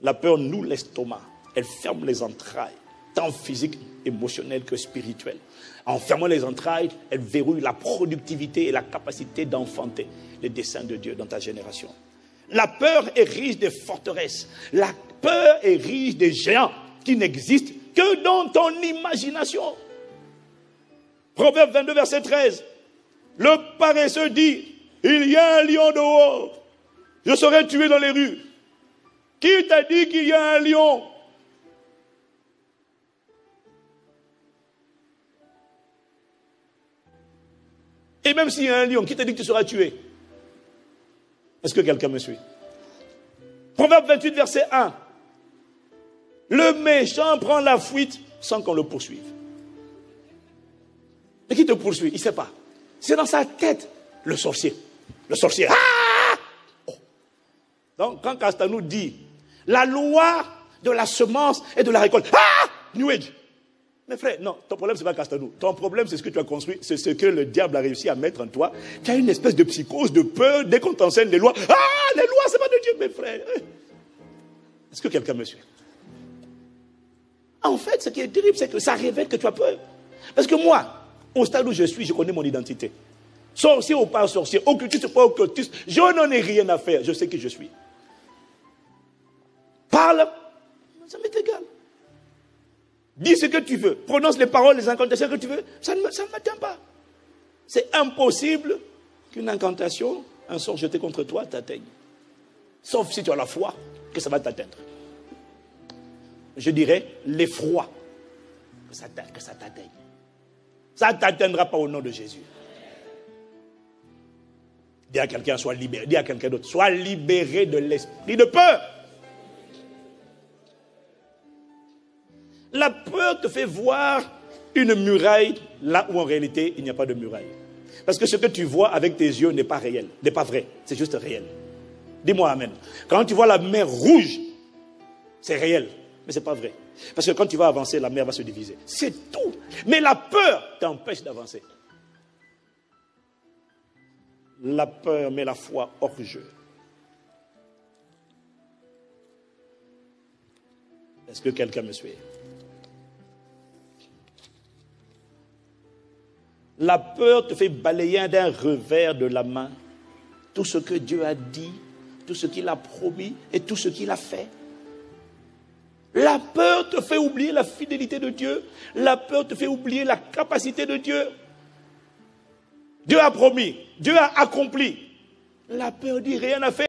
La peur noue l'estomac. Elle ferme les entrailles, tant physiques, émotionnelles que spirituelles. En fermant les entrailles, elle verrouille la productivité et la capacité d'enfanter les desseins de Dieu dans ta génération. La peur érige des forteresses. La peur érige des géants qui n'existent que dans ton imagination. Proverbe 22, verset 13. Le paresseux dit, il y a un lion dehors. Je serai tué dans les rues. Qui t'a dit qu'il y a un lion? Et même s'il y a un lion, qui t'a dit que tu seras tué? Est-ce que quelqu'un me suit? Proverbe 28, verset 1. Le méchant prend la fuite sans qu'on le poursuive. Et qui te poursuit? Il ne sait pas. C'est dans sa tête, le sorcier. Le sorcier. Ah! Oh. Donc, quand Castanou dit la loi de la semence et de la récolte. Ah! New Age. Mais frère, non, ton problème, ce n'est pas Castanou. Ton problème, c'est ce que tu as construit, c'est ce que le diable a réussi à mettre en toi. Tu as une espèce de psychose, de peur, dès qu'on t'enseigne les lois. Ah! Les lois, ce n'est pas de Dieu, mes frères. Est-ce que quelqu'un me suit? En fait, ce qui est terrible, c'est que ça révèle que tu as peur. Parce que moi, au stade où je suis, je connais mon identité. Sorcier ou pas sorcier, occultiste ou pas occultiste, je n'en ai rien à faire. Je sais qui je suis. Parle, ça m'est égal. Dis ce que tu veux. Prononce les paroles, les incantations que tu veux. Ça ne m'atteint pas. C'est impossible qu'une incantation, un sort jeté contre toi, t'atteigne. Sauf si tu as la foi que ça va t'atteindre. Je dirais l'effroi que ça t'atteigne. Ça ne t'atteindra pas au nom de Jésus. Dis à quelqu'un, sois libéré. Dis à quelqu'un d'autre, sois libéré de l'esprit de peur. La peur te fait voir une muraille là où en réalité il n'y a pas de muraille. Parce que ce que tu vois avec tes yeux n'est pas réel, n'est pas vrai, c'est juste réel. Dis-moi amen. Quand tu vois la mer rouge, c'est réel, mais ce n'est pas vrai. Parce que quand tu vas avancer, la mer va se diviser. C'est tout. Mais la peur t'empêche d'avancer. La peur met la foi hors jeu. Est-ce que quelqu'un me suit? La peur te fait balayer d'un revers de la main tout ce que Dieu a dit, tout ce qu'il a promis et tout ce qu'il a fait. La peur te fait oublier la fidélité de Dieu. La peur te fait oublier la capacité de Dieu. Dieu a promis, Dieu a accompli. La peur dit rien à faire.